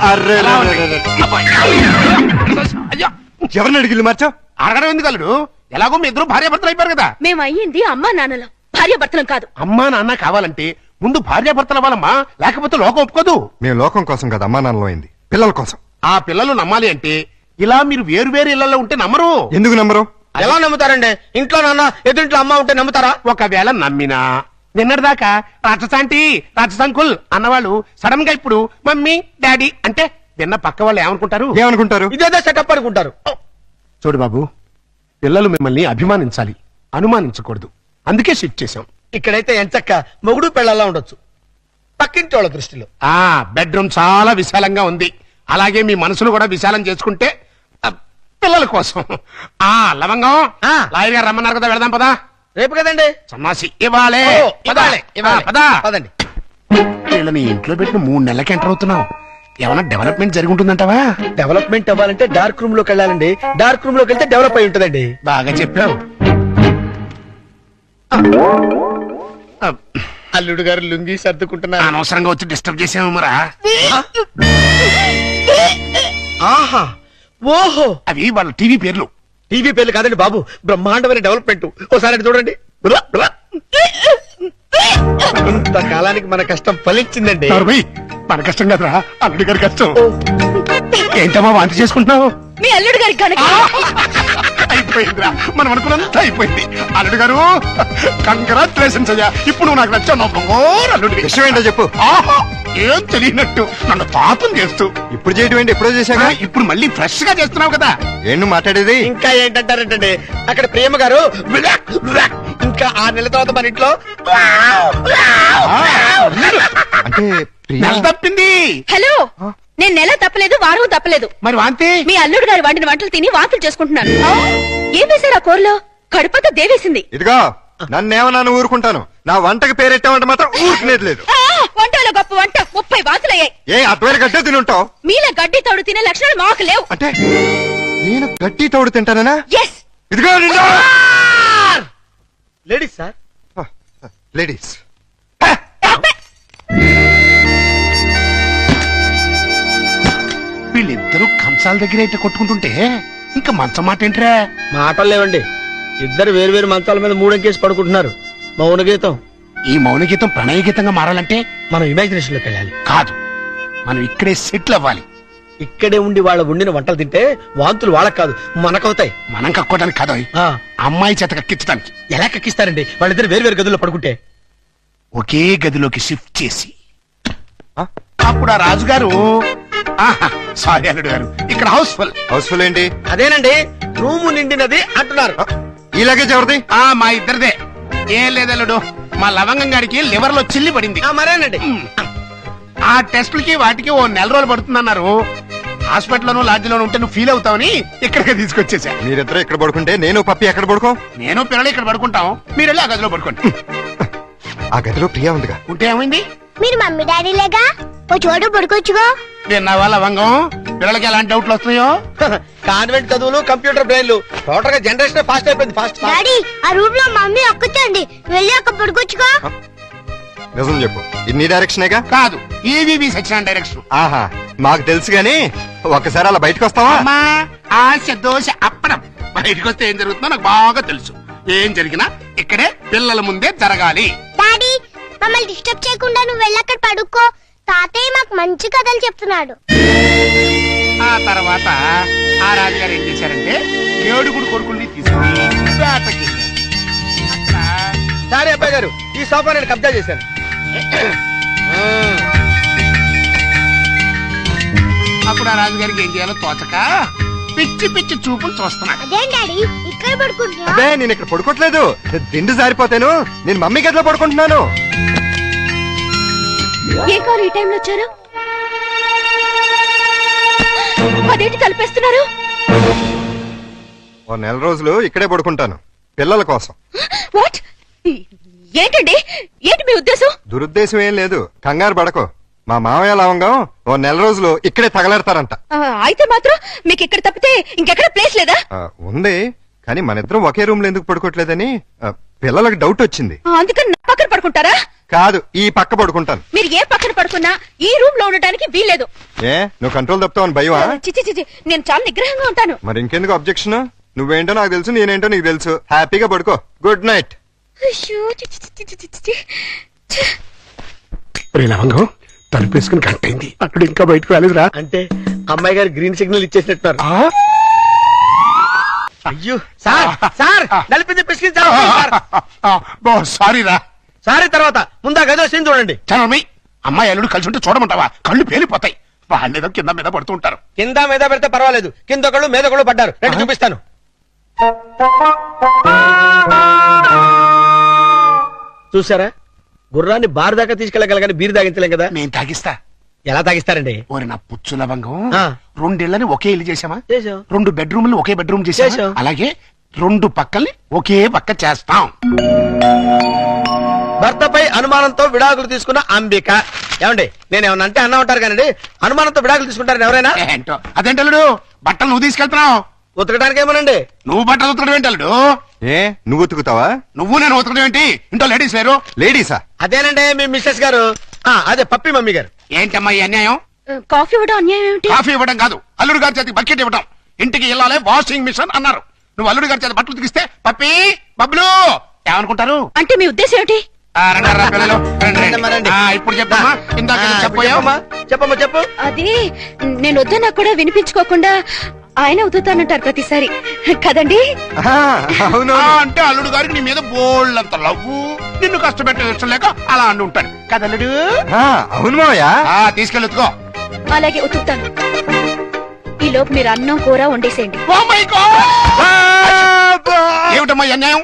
అర్రే, ఎలా ఉంది? అబ్బా, అయ్యో. ఎవరిని అడిగి మార్చావు? అడగడం ఎందుకు అల్లుడు? ఎలాగో మీ ఇద్దరు భార్యాభర్తలు అయిపోయారు కదా. మేము అయ్యింది అమ్మా నాన్నలం, భార్యాభర్తలం కాదు. అమ్మా నాన్న కావాలంటే ముందు భార్యాభర్తలు అవ్వాలమ్మా, లేకపోతే లోకం ఒప్పుకోదు. మేము లోకం కోసం కదా అమ్మా నాన్నలో అయింది, పిల్లల కోసం. ఆ పిల్లలు నమ్మాలి అంటే ఇలా మీరు వేరు వేరు ఇళ్లలో ఉంటే నమ్మరు. ఎందుకు నమ్మరు? ఎలా నమ్ముతారండి? ఇంట్లో నాన్న ఎదురింట్లో అమ్మ ఉంటే నమ్ముతారా? ఒకవేళ నమ్మినా నిన్నటిదాకా రాక్షసాంటి రాక్షసంకుల్ అన్నవాళ్ళు సడన్ గా ఇప్పుడు మమ్మీ డాడీ అంటే విన్న పక్క వాళ్ళు ఏమనుకుంటారు? ఏమనుకుంటారు? ఇదేదో సెటప్ అనుకుంటారు. చూడు బాబు, పిల్లలు మిమ్మల్ని అభిమానించాలి, అనుమానించకూడదు. అందుకే షిఫ్ట్ చేశాం. ఇక్కడైతే ఎంచక్క మొగుడు పెళ్ళలా ఉండొచ్చు. పక్కింటి వాళ్ళ దృష్టిలో బెడ్రూమ్ చాలా విశాలంగా ఉంది. అలాగే మీ మనసును కూడా విశాలం చేసుకుంటే పిల్లల కోసం. ఆ లవంగం లాయర్ గారు రమ్మన్నారు కదా, వెళదాం పదా. రేపు కదండి సన్నాసి. ఇవ్వాలే పదండి. వీళ్ళని ఇంట్లో పెట్టిన 3 నెలలకి ఎంటర్ అవుతున్నావు. ఏమైనా డెవలప్మెంట్ జరిగి ఉంటుందంటావా? డెవలప్మెంట్ అవ్వాలంటే డార్క్ రూమ్ లోకి వెళ్ళాలండి. డార్క్ రూమ్ లోకి వెళ్తే డెవలప్ అయి ఉంటుందండి. బాగా చెప్పావు. అల్లుడు గారు లుంగి సర్దుకుంటున్నా. అనవసరంగా వచ్చి డిస్టర్బ్ చేసాము మరా. ఆహా, ఓహో, అవి వాళ్ళ టీవీ పేర్లు. టీవీ పేర్లు కాదండి బాబు, బ్రహ్మాండమైన డెవలప్మెంట్. ఒకసారి చూడండి. ఇంతకాలానికి మన కష్టం ఫలించిందండి. మన కష్టం కదరా, అల్లుడి గారి కష్టం. ఏంటమ్మా వాంతి చేసుకుంటున్నావు? మీ అల్లుడు గారికి కనుక అయిపోయిందిరా, మనం అనుకున్నంత అయిపోయింది. అల్లుడు గారు కంగ్రాచులేషన్స్ అయ్యా. ఇప్పుడు నువ్వు నాకు నచ్చావు. అల్లుడి విషయం ఏంటో చెప్పు. ఆహా, ఏం తెలియనట్టు నన్ను పాపం చేస్తూ. ఇప్పుడు చేయడం ఏంటి? ఎప్పుడో చేశాక ఇప్పుడు మళ్ళీ ఫ్రెష్ గా చేస్తున్నావు కదా. ఏం నువ్వు మాట్లాడేది? ఇంకా ఏంటంటారేంటండి, అక్కడ ప్రేమ గారు ఇంకా 6 నెలల తర్వాత మన ఇంట్లో అంటే నెల తప్పింది. హలో, నేను నెల తప్పలేదు, వారం తప్పలేదు. మరి వాంతి? మీ అల్లుడు గారు వండిన వంటలు తిని వాంతులు చేసుకుంటున్నాను. ఏం వేశారు ఆ కూరలో? కడుపంతా దేవేసింది. ఇదిగో, నన్నేమన్నా ఊరుకుంటాను, నా వంటకి పేరెట్టామంటే మాత్రం ఊరుకునేది లేదు. వంటలో గొప్ప వంట 30 వాంతులయ్యాయి. ఏ అటువైపు గడ్డే తినుంటావు? మీలా గడ్డి తోడు తినే లక్షణాలు మాకు లేవు. అంటే నేను గడ్డి తోడు తింటానా? ఎస్. ఇదిగో లేడీస్ సార్, లేడీస్. వీళ్ళిద్దరూ కంచాల దగ్గర అయితే కొట్టుకుంటుంటే ఇంకా మంచం మాట ఏంట్రా? మాటలు లేవండి. ఇద్దరు వేరు వేరు మంచాల మీద 3 అంకేసి పడుకుంటున్నారు. మౌన గీతం. ఈ మౌన గీతం ప్రణయ గీతంగా మారాలంటే మనం ఇమాజినేషన్ లోకి వెళ్ళాలి. కాదు, మనం ఇక్కడే సెటిల్ అవ్వాలి. ఇక్కడే ఉండి వాళ్ళ వండిన వంటలు తింటే వాంతులు వాళ్ళకి కాదు మనకవుతాయి. మనం కక్కోవడానికి కాదు, అమ్మాయి చేత కక్కించడానికి. ఎలా కక్కిస్తారండి? వాళ్ళిద్దరు వేరు వేరు గదుల్లో పడుకుంటే ఒకే గదిలోకి షిఫ్ట్ చేసి అప్పుడు ఆ రాజుగారు సారీ అల్లుడు గారు, ఇక్కడ హౌస్ఫుల్. హౌస్ఫుల్ ఏంటి? అదేనండి, రూము నిండినది అంటున్నారు. ఈ లగేజ్ ఎవరిది? మా ఇద్దరిదే. ఏం లేదల్లుడు, మా లవంగం గారికి లివర్ లో చిల్లి పడింది. మరేనండి, ఆ టెస్టులకి వాటికి 1 నెల రోజులు పడుతుందన్నారు. హాస్పిటల్లోనూ లాడ్జిలోనూ ఉంటే నువ్వు ఫీల్ అవుతావని ఇక్కడికి తీసుకొచ్చేసా. మీరిద్దరు ఇక్కడ పడుకుంటే నేను పప్పి ఎక్కడ పడుకో? నేను పిల్లలు ఇక్కడ పడుకుంటాం, మీరు వెళ్ళి ఆ గదిలో పడుకోండి. ఆ గదిలో ప్రియా ఉందిగా. ఉంటే ఏమైంది? మీరు మమ్మీ డాడీ లేగా ఓ చోటు పడుకోవచ్చుగా. విన్నావా లవంగం, పిల్లలకి ఎలాంటి డౌట్లు వస్తున్నాయో? కాన్వెంట్ చదువులు, కంప్యూటర్ బ్రెయిన్లు, టోటల్ గా జనరేషన్ ఫాస్ట్ అయిపోయింది. ఫాస్ట్. డాడీ, ఆ రూమ్ లో మమ్మీ ఒక్కచండి, వెళ్ళి అక్కడ పడుకోవచ్చుగా. నిజం చెప్పు, ఇది నీ డైరెక్షనేగా? కాదు, ఈవీవి సచిన డైరెక్షన్. ఆహా, మాకు తెలుసు గాని ఒక్కసారి అలా బయటకు వస్తావా? ఆశ దోశ అప్పడం. బయటకు వస్తే ఏం జరుగుతుందో నాకు బాగా తెలుసు. ఏం జరిగినా ఇక్కడే పిల్లల ముందే జరగాలి. డాడీ, మమ్మల్ని డిస్టర్బ్ చేయకుండా నువ్వు వెళ్ళి అక్కడ పడుకో. తాతయ్య మాకు మంచి కథలు చెప్తున్నాడు. ఆ తర్వాత ఆ రాజుగారు ఏం చేశారంటే 7 కొడుకుల్ని తీసుకుని వేటకి సారీ అబ్బాయి గారు, ఈ సోఫా నేను కబ్జా చేశాను. అప్పుడు ఆ రాజుగారికి ఏం చేయాలో తోచక పిచ్చి పిచ్చి చూపులు చూస్తున్నాడు. అదేం డాడీ ఇక్కడ పడుకుంటున్నా? అదే నేను ఇక్కడ పడుకోవట్లేదు, దిండు జారిపోతాను. నేను మమ్మీ గదిలో పడుకుంటున్నాను. ఏ కారు ఈ టైంలో వచ్చారు? అదేంటి తలపేస్తున్నారు? ఓ నెల రోజులు ఇక్కడే పడుకుంటాను పిల్లల కోసం. వాట్? ఏంటండి, ఏంటి మీ ఉద్దేశం? దురుద్దేశం ఏం లేదు, కంగారు పడకో. మా మామయ్య లవంగం ఓ నెల రోజులు ఇక్కడే తగలెడతారంట. అయితే మాత్రం మీకు ఇక్కడ తప్పితే ఇంకెక్కడ ప్లేస్ లేదా? ఉంది, కానీ మన ఇద్దరం ఒకే రూమ్ లో ఎందుకు పడుకోవట్లేదని పిల్లలకు డౌట్ వచ్చింది. అందుకని నా పక్కన పడుకుంటారా? కాదు, ఈ పక్క పడుకుంటాను. మీరు ఏ పక్కన పడుకున్నా ఈ రూమ్ లో ఉండటానికి వీల్లేదు. ఏ నువ్వు కంట్రోల్ తప్పుతావని భయమా? చిచి చిచి, నేను చాలా నిగ్రహంగా ఉంటాను. మరి ఇంకెందుకు అబ్జెక్షన్? నువ్వేంటో నాకు తెలుసు, నేనేంటో నీకు తెలుసు. హ్యాపీగా పడుకో. Good night. అయ్యో, చిచి చిచి చిచి చిచి. లవంగం తలుపేసుకుని కరెక్ట్ అయింది. అక్కడ ఇంకా బయటకు రాలేదురా. అంటే అమ్మాయి గారు గ్రీన్ సిగ్నల్ ఇచ్చేసినట్టున్నారు. అయ్యో సార్, సార్ నలిపింది పిసికించారు. సారీ రా. సారీ తర్వాత ముందా గదిలో సీన్ చూడండి. చనమి అమ్మాయి అల్లుడు కలిసి ఉంటే చూడమంటావా? కళ్ళు పేలిపోతాయి. వాళ్ళేదో కింద మీద పడుతూ ఉంటారు. కింద మీద పెడితే పర్వాలేదు, కింద ఒకళ్ళు మీద ఒకళ్ళు పడ్డారు. రండి చూపిస్తాను. చూసారా, గుర్రాన్ని బారు దాకా తీసుకెళ్ళగలగాని బీరు తాగించలేం కదా. నేను తాగిస్తా. ఎలా తాగిస్తారండి? ఓరి నా పుచ్చు లవంగం, ఆ. 2 ఇళ్ళని ఒకే ఇల్లు చేసామా? చేసాం. 2 బెడ్రూమ్లు ఒకే బెడ్రూమ్ చేసాం. చేసాం. అలాగే 2 పక్కల్ని ఒకే పక్క చేస్తాం. భర్తపై అనుమానంతో విడాకులు తీసుకున్న అంబిక. ఏమండి, నేను ఏమన్నా అంటే అన్నా ఉంటారు కానీ అనుమానంతో విడాకులు తీసుకుంటారని ఎవరైనా? ఏంటో అదేంటల్లుడు, బట్టలు నువ్వు తీసుకెళ్తున్నావు. ఉతకడానికి ఏమోనండి. నువ్వు బట్టలు ఉతకడం ఏంటల్లుడు? ఏ నువ్వు ఉతుకుతావా? నువ్వు నేను ఉతకడం ఏంటి? ఇంట్లో లేడీస్ లేరు? లేడీసా? అదేనండి మీ మిస్సెస్ గారు. అదే పప్పి మమ్మీ గారు. ఏంటమ్మా ఈ అన్యాయం? కాఫీ ఇవ్వడం అన్యాయం ఏమిటి? కాఫీ ఇవ్వడం కాదు, అల్లుడు గారి చేతికి బకెట్ ఇవ్వడం. ఇంటికి వెళ్ళాలి వాషింగ్ మిషన్ అన్నారు. నువ్వు అల్లుడు గారి చేతి బట్టలు ఉతికిస్తే పప్పి బబ్లు ఏమనుకుంటారు? అంటే మీ ఉద్దేశం ఏమిటి? రండి, రా పిల్లలు, రండి, రండి. రండి. ఇప్పుడు చెప్పమ్మా. ఇందాక ఏదో చెప్పబోయావు. చెప్పమ్మా చెప్పు. అది నేను వద్దన్నా కూడా వినిపించుకోకుండా ఆయన అవుతానంటారు ప్రతిసారి కదండి. అవును. అంటే అల్లుడు గారికి నీ మీద బోళ్ళంత లవ్వు, నిన్ను కష్టపెట్టే ఇష్టం లేక అలా అంటూ ఉంటాడు కదల్లుడు. అవును మామయ్య. తీసుకెళ్ళి ఉతుకో. అలాగే ఉతుకుతాను. ఈ లోపు మీరు అన్నం కూర వండేసేయండి. Oh my God! ఏమిటమ్మా ఈ అన్యాయం?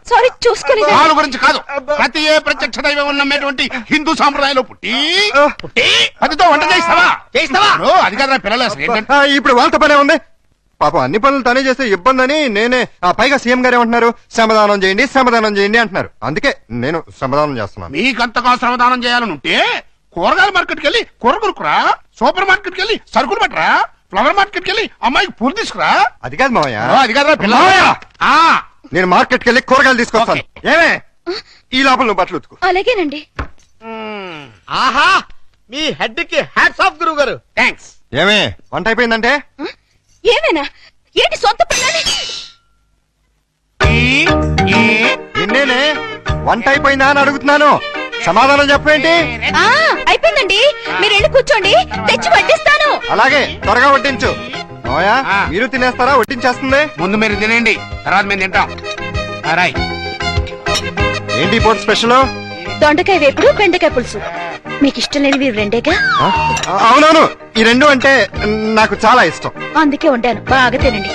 సారీ, చూసుకుని వాళ్ళ గురించి కాదు, ప్రతి ఏ ప్రత్యక్ష దైవం ఉన్నటువంటి హిందూ సాంప్రదాయంలో పుట్టి పతితో వంట చేస్తావా? అది కదా పిల్లలు అసలు ఏంటంటే. ఇప్పుడు వాళ్ళతో పనే ఉంది. పాపం అన్ని పనులు తనే చేస్తే ఇబ్బంది అని నేనే. పైగా సీఎం గారు ఏమంటున్నారు? శ్రమదానం చేయండి, శ్రమదానం చేయండి అంటున్నారు. అందుకే నేను శ్రమదానం చేస్తున్నాను. మీకంతగా శ్రమదానం చేయాలని ఉంటే కూరగాయల మార్కెట్కి వెళ్ళి కూర కొనుక్కురా, సూపర్ మార్కెట్కి వెళ్ళి సరుకులు పట్టరా, ఫ్లవర్ మార్కెట్కి వెళ్ళి అమ్మాయికి పూలు తీసుకురా. అది కాదు మామయ్య. అది కదా పిల్లలు. నేను మార్కెట్కి వెళ్ళి కూరగాయలు తీసుకొస్తాను. ఏమే ఈ లోపల నువ్వు బట్టలు ఉతుకు. అలాగేనండి. ఆహా, మీ హెడ్ కి హ్యాట్స్ ఆఫ్ గురువు గారు. థ్యాంక్స్. ఏమే వంట అయిపోయిందంటే? ఏమైనా ఏంటి సొంత పిల్లని? నిన్నేనే వంట అయిపోయిందా అని అడుగుతున్నాను. సమాధానం చెప్పేంటి? అయిపోయిందండి, మీరు వెళ్ళి కూర్చోండి, తెచ్చి వడ్డిస్తాను. అలాగే త్వరగా వడ్డించు. మామయ్య మీరు తినేస్తారా? వడ్డించేస్తుంది. ముందు మీరు తినండి, తర్వాత మేము తింటాం. రాయ్. ఏంటి పూట స్పెషల్? దొండకాయ వేపుడు, బెండకాయ పులుసు. మీకు ఇష్టం లేనివి రెండేగా? అవునవును, ఈ రెండు అంటే నాకు చాలా ఇష్టం. అందుకే వండాను, బాగా తినండి.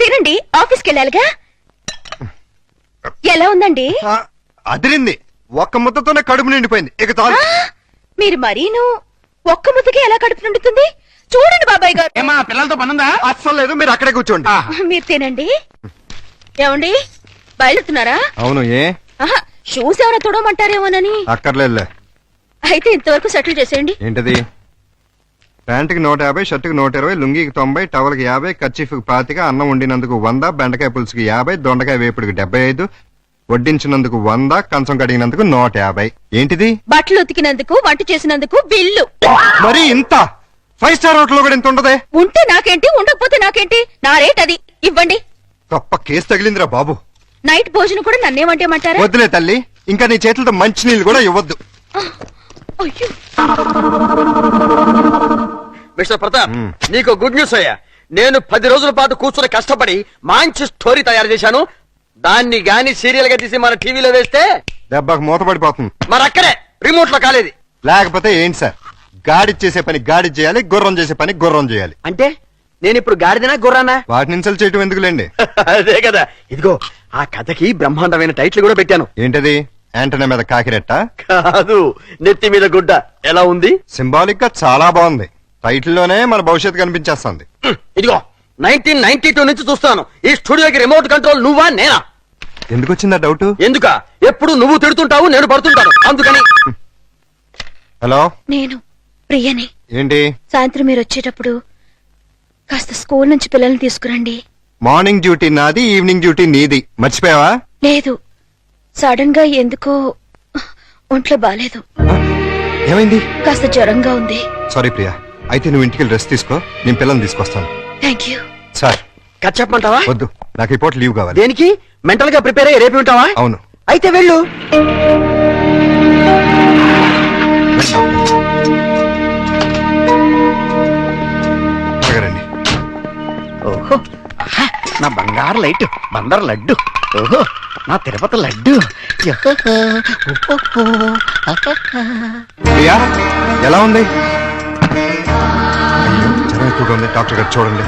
తినండి, ఆఫీస్కి వెళ్ళాలిగా. ఎలా ఉందండి? అదిరింది. ఒక్క ముద్దతోనే కడుపు నిండిపోయింది. ఇక చాలు. మీరు మరీను ఒక్క ముద్దకి ఎలా కడుపు నిండుతుంది? చూడండి బాబాయ్ గారు. ఏమా పిల్లలతో పనుందా? అస్సలు లేదు, మీరు అక్కడే కూర్చోండి. మీరు తినండి. ఏమండి బయలుతున్నారా? అవును. ఏ షూస్ ఏమైనా తొడమంటారేమోనని. అక్కర్లేదులే. అయితే ఇంతవరకు సెటిల్ చేసేయండి. ఏంటది? ప్యాంటుకి 150, షర్టుకి 120, లుంగికి 90, టవల్కి 50, కర్చీఫ్కి 25, అన్నం వండినందుకు 100, బెండకాయ పులుసుకి 50, దొండకాయ వేపుడికి 75, వడ్డించినందుకు 100, కంచం కడిగినందుకు 150. ఏంటిది? బట్టలు ఉతికినందుకు, వంట చేసినందుకు బిల్లు. మరి ఇంత? 5 స్టార్ హోటల్ కూడా ఇంత ఉండదే? ఉంటే నాకేంటి, ఉండకపోతే నాకేంటి, నా రేట్ అది. ఇవ్వండి. గొప్ప కేసు తగిలిందిరా బాబు. నైట్ భోజనం కూడా నన్నేమంటేమంటారా? వద్దులే తల్లి, ఇంకా నీ చేతులతో మంచి నీళ్ళు కూడా ఇవ్వద్దు. అయ్యో, మిస్టర్ ప్రతాప్, నీకు గుడ్ న్యూస్ అయ్యా. నేను 10 రోజుల పాటు కూర్చుని కష్టపడి మంచి స్టోరీ తయారు చేశాను. దాన్ని గాని సీరియల్ గా తీసి మన టీవీలో వేస్తే దెబ్బకు మూతపడిపోతుంది. మరి అక్కడే రిమోట్ లో కాలేదు. లేకపోతే ఏంటి సార్, గాడి చేసే పని గాడి చేయాలి, గుర్రం చేసే పని గుర్రం చేయాలి. అంటే నేను ఇప్పుడు గాడిదనా గుర్రానా? వాటిని ఇన్సల్ట్ చేయటం ఎందుకులేండి. అదే కదా. ఇదిగో ఆ కథకి బ్రహ్మాండమైన టైటిల్ కూడా పెట్టాను. ఏంటది? యాంటనా మీద కాకిరెట్ట? కాదు, నెత్తి మీద గుడ్డ. ఎలా ఉంది? సింబాలిక్ గా చాలా బాగుంది. టైటిల్ లోనే మన భవిష్యత్తు కనిపించేస్తుంది. ఇదిగో 1992 నుంచి చూస్తాను ఈ స్టూడియోకి రిమోట్ కంట్రోల్ నువ్వా నేనా? ఎందుకు వచ్చిందా డౌట్? ఎందుక? ఎప్పుడు నువ్వు తిడుతుంటావు, నేను పడుతుంటాను, అందుకని. హలో, నేను ప్రియని. ఏంటి? సాయంత్రం మీరు వచ్చేటప్పుడు కాస్త స్కూల్ నుంచి పిల్లల్ని తీసుకురండి. మార్నింగ్ డ్యూటీ నాది, ఈవినింగ్ డ్యూటీ నీది. మర్చిపోయావా? లేదు, సడన్ గా ఎందుకో ఒంట్లో బాలేదు. ఏమైంది? కాస్త జ్వరంగా ఉంది. సారీ ప్రియా, అయితే నువ్వు ఇంటికి రెస్ట్ తీసుకో, నేను పిల్లల్ని తీసుకొస్తాను. Thank you. సార్ కథ చెప్పమంటావా? వద్దు, నాకు ఈ పూట లీవ్ కావాలి. దేనికి? మెంటల్ గా ప్రిపేర్ అయ్యి రేపు ఉంటావా? అవును. అయితే వెళ్ళు. రండి. ఓహో, ఆహా, నా బంగారు లైట్, బందర్ లడ్డు. ఓహో, నా తిరుపతి లడ్డు. ప్రియా ఎలా ఉంది? అయ్యో, జ్వరం ఎక్కువగా ఉంది, డాక్టర్ గారు చూడండి.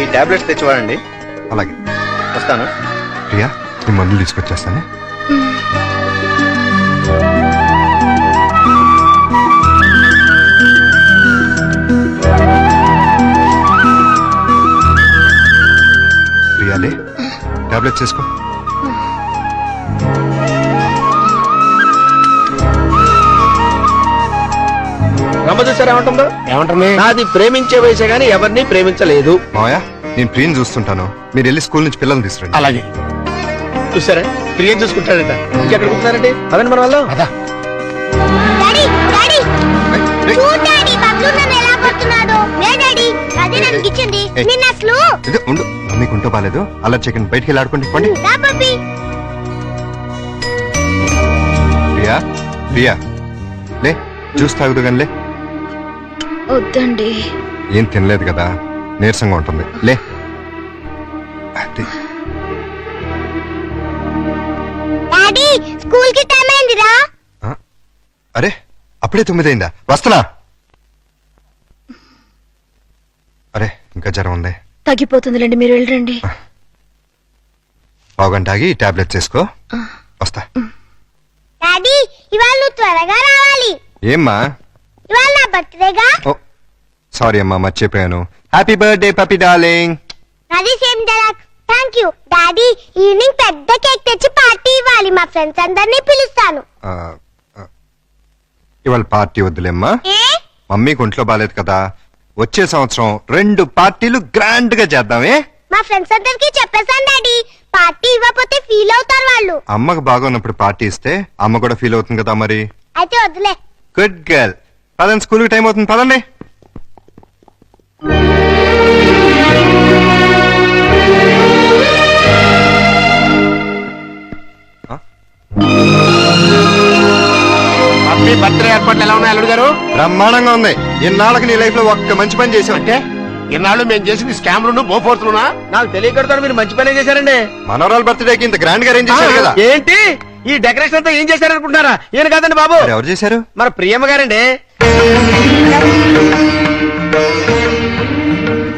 ఈ టాబ్లెట్స్ తెచ్చివాడండి. అలాగే వస్తాను. ప్రియా, ఈ మందులు తీసుకొచ్చేస్తాను. ప్రియాలే, టాబ్లెట్స్ చేసుకో. రమ్మ చూసారా ఏమంటుందో? ఏమంటుంది? నాది ప్రేమించే వయసే గానీ ఎవరిని ప్రేమించలేదు. మావయ్య, నేను ప్రియని చూస్తుంటాను, మీరు వెళ్ళి స్కూల్ నుంచి పిల్లల్ని తీసుకురండి. అలాగే. చూసారా, ప్రియం చూసుకుంటాడట. ఇంకెక్కడ కూర్చున్నారండి? అదండి మన వాళ్ళు. అదా డాడీ డాడీ ఏయ్, ఏయ్, చూడు డాడీ, బబ్లు నన్ను ఎలా కొడుతున్నాడు. లే డాడీ, అదే నాకు ఇచ్చింది. ఏయ్. నిన్న అసలు ఇదో ఉండు, మీకు ఉంటో బాలేదు, అలా చెకండి, బయటికి వెళ్ళి ఆడుకోండి. పండి. రా పప్పి. ప్రియా, ప్రియా లే, జ్యూస్ తాగుదు కానీ లే. వద్దండి. ఏం తినలేదు కదా, నీరసంగా ఉంటుంది, లే. అది. డాడీ, స్కూల్ కి టైం అయిందిరా. ఆ? అరే, అప్పుడే 9 అయిందా? వస్తున్నా. అరే, ఇంకా జ్వరం ఉంది. తగ్గిపోతుందిలేండి, మీరు వెళ్ళండి. పావుగంట ఆగి టాబ్లెట్ చేసుకో, వస్తా. డాడీ, ఇవాళ నువ్వు త్వరగా రావాలి. ఏమ్మా? ఇవాళ నా బర్త్డేగా. ఓ సారీ అమ్మా, మర్చిపోయాను. Happy birthday పపి darling. అది same dialogue. Thank you daddy. Evening పెద్ద కేక్ తెచ్చి పార్టీ ఇవ్వాలి. మా ఫ్రెండ్స్ అందరినీ పిలుస్తాను. ఇవాళ పార్టీ వద్దులేమ్మా, ఏ? మమ్మీకి ఒంట్లో బాలేదు కదా. వచ్చే సంవత్సరం 2 పార్టీలు గ్రాండ్ గా చేద్దామే. మా ఫ్రెండ్స్ అందరికి చెప్పేశాను డాడీ. పార్టీ ఇవ్వకపోతే ఫీల్ అవుతారు వాళ్ళు. అమ్మకు బాగున్నప్పుడు పార్టీ ఇస్తే అమ్మ కూడా ఫీల్ అవుతుంది కదా మరి. అయితే వద్దులే. Good girl. పదండి, స్కూల్కి టైం అవుతుంది, పదండి. మీ బర్త్డే ఏర్పాట్లు ఎలా ఉన్నాయి అల్లుడు గారు? బ్రహ్మాండంగా ఉంది. ఇన్నాళ్ళకి నీ లైఫ్ లో ఒక్క మంచి పని చేసావు. అంటే ఇన్నాళ్ళు మేము చేసింది స్కామ్లు బోఫోర్స్లునా? నాకు తెలియకడతాను, మీరు మంచి పనే చేశారండి. మనోరాల్ బర్త్డేకి ఇంత గ్రాండ్ గా అరేంజ్ చేశారు కదా. ఏంటి ఈ డెకరేషన్ అంతా ఏం చేశారనుకుంటున్నారా? ఈయన కాదండి బాబు, మరి ఎవరు చేశారు? మన ప్రియమ్మ గారండి.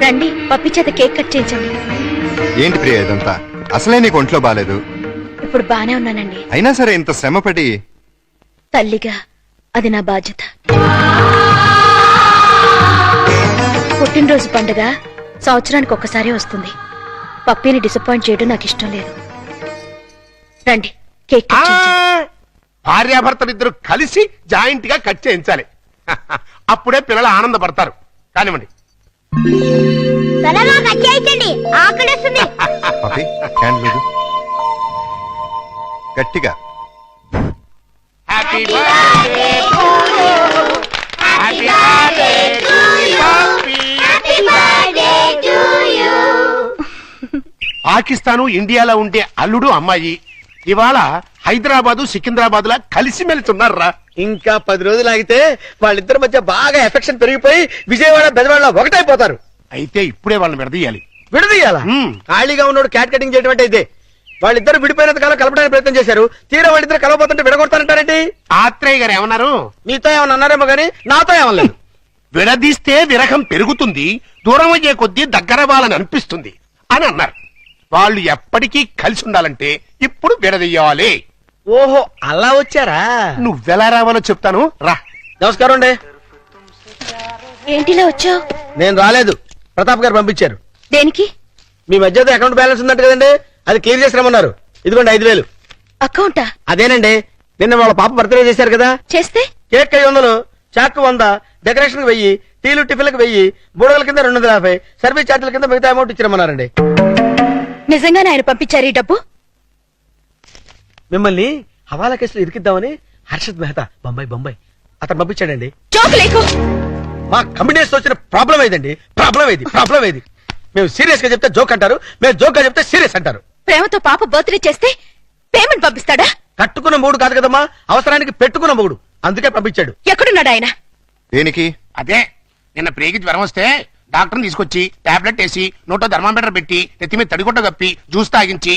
రండి, పప్పి చేత కేక్ కట్ చేయించండి. ఏంటి ప్రియ ఇదంతా? అసలే నీకు ఒంట్లో బాలేదు. ఇప్పుడు బానే ఉన్నానండి. అయినా సరే ఇంత శ్రమపడి. తల్లిగా అది నా బాధ్యత. పుట్టినరోజు పండుగ సంవత్సరానికి ఒక్కసారి వస్తుంది. పప్పిని డిసప్పాయింట్ చేయడం నాకు ఇష్టం లేదు. రండి, కేక్ కట్ చేయించండి. భార్యాభర్తలిద్దరు కలిసి జాయింట్ గా కట్ చేయించాలి. అప్పుడే పిల్లలు ఆనందపడతారు. కానివ్వండి. త్వరగా కట్ చేయించండి, ఆకలిస్తుంది. పపి, క్యాండిల్ వద్దు. గట్టిగా. Happy birthday to you. Happy birthday to you. Happy birthday to you. Pakistan ఇండియాలో ఉండే అల్లుడు అమ్మాయి ఇవాళ హైదరాబాదు సికింద్రాబాద్ లా కలిసిమెలిసి ఉన్నారా. ఇంకా 10 రోజులు ఆగితే వాళ్ళిద్దరి మధ్య బాగా ఎఫెక్షన్ పెరిగిపోయి విజయవాడ బెజవాడ ఒకటైపోతారు. అయితే ఇప్పుడే వాళ్ళని విడదీయాలి. విడదీయాలా? ఖాళీగా ఉన్నోడు క్యాట్ కటింగ్ చేయడం అంటే ఇదే. వాళ్ళిద్దరు విడిపోయినంత కాలం కలపడానికి ప్రయత్నం చేశారు. తీరా వాళ్ళిద్దరు కలవబోతుంటే విడగొడతారంటారేంటి? ఆత్రేయ గారు ఏమన్నారు? మీతో ఏమన్నా అన్నారేమో గానీ నాతో ఏమనలేదు. విడదీస్తే విరహం పెరుగుతుంది, దూరం అయ్యే కొద్దీ దగ్గర వాళ్ళని అనిపిస్తుంది అని అన్నారు. వాళ్ళు ఎప్పటికీ కలిసి ఉండాలంటే ఇప్పుడు విడదీయాలి. ఓహో అలా వచ్చారా? నువ్వెలా రావాలో చెప్తాను రా. నమస్కారం అండి. ఏంటిలా వచ్చావు? నేను రాలేదు, ప్రతాప్ గారు పంపించారు. దేనికి? మీ మధ్యతో అకౌంట్ బ్యాలెన్స్ ఉందంట కదండి, అది క్లియర్ చేసి రమ్మన్నారు. ఇదిగోండి 5,000. అకౌంటా? అదేనండి, నిన్న వాళ్ళ పాప బర్త్డే చేశారు కదా. చేస్తే కేక్ 500, చాక్ 100, డెకరేషన్ 1000, టీలు టిఫిన్లకు 1000, బుడగల కింద 250, సర్వీస్ ఛార్జీల కింద మిగతా అమౌంట్ ఇచ్చిరమ్మన్నారండి. నిజంగానే ఆయన పంపించారు ఈ డబ్బు? మిమ్మల్ని హవాలా కేసులో ఇరికిద్దామని హర్షద్ మెహతా బొంబాయి అతను పంపించాడండి. జోక్ లేకు. మా కంపెనీస్ వచ్చిన ప్రాబ్లం ఏదండి? ప్రాబ్లం ఏది? మేము సీరియస్ గా చెప్తే జోక్ అంటారు, మేము జోక్ గా చెప్తే సీరియస్ అంటారు. ప్రేమతో పాప బర్త్డే చేస్తే పేమెంట్ పంపిస్తాడా? కట్టుకున్న మూడు కాదు కదమ్మా, అవసరానికి పెట్టుకున్న మూడు, అందుకే పంపించాడు. ఎక్కడున్నాడు ఆయన? దేనికి? అదే నిన్న ప్రేగి జ్వరం వస్తే డాక్టర్ని తీసుకొచ్చి టాబ్లెట్ వేసి నోట్లో థర్మామీటర్ పెట్టి నెత్తి మీద తడిగుడ్డ కప్పి జ్యూస్ తాగించి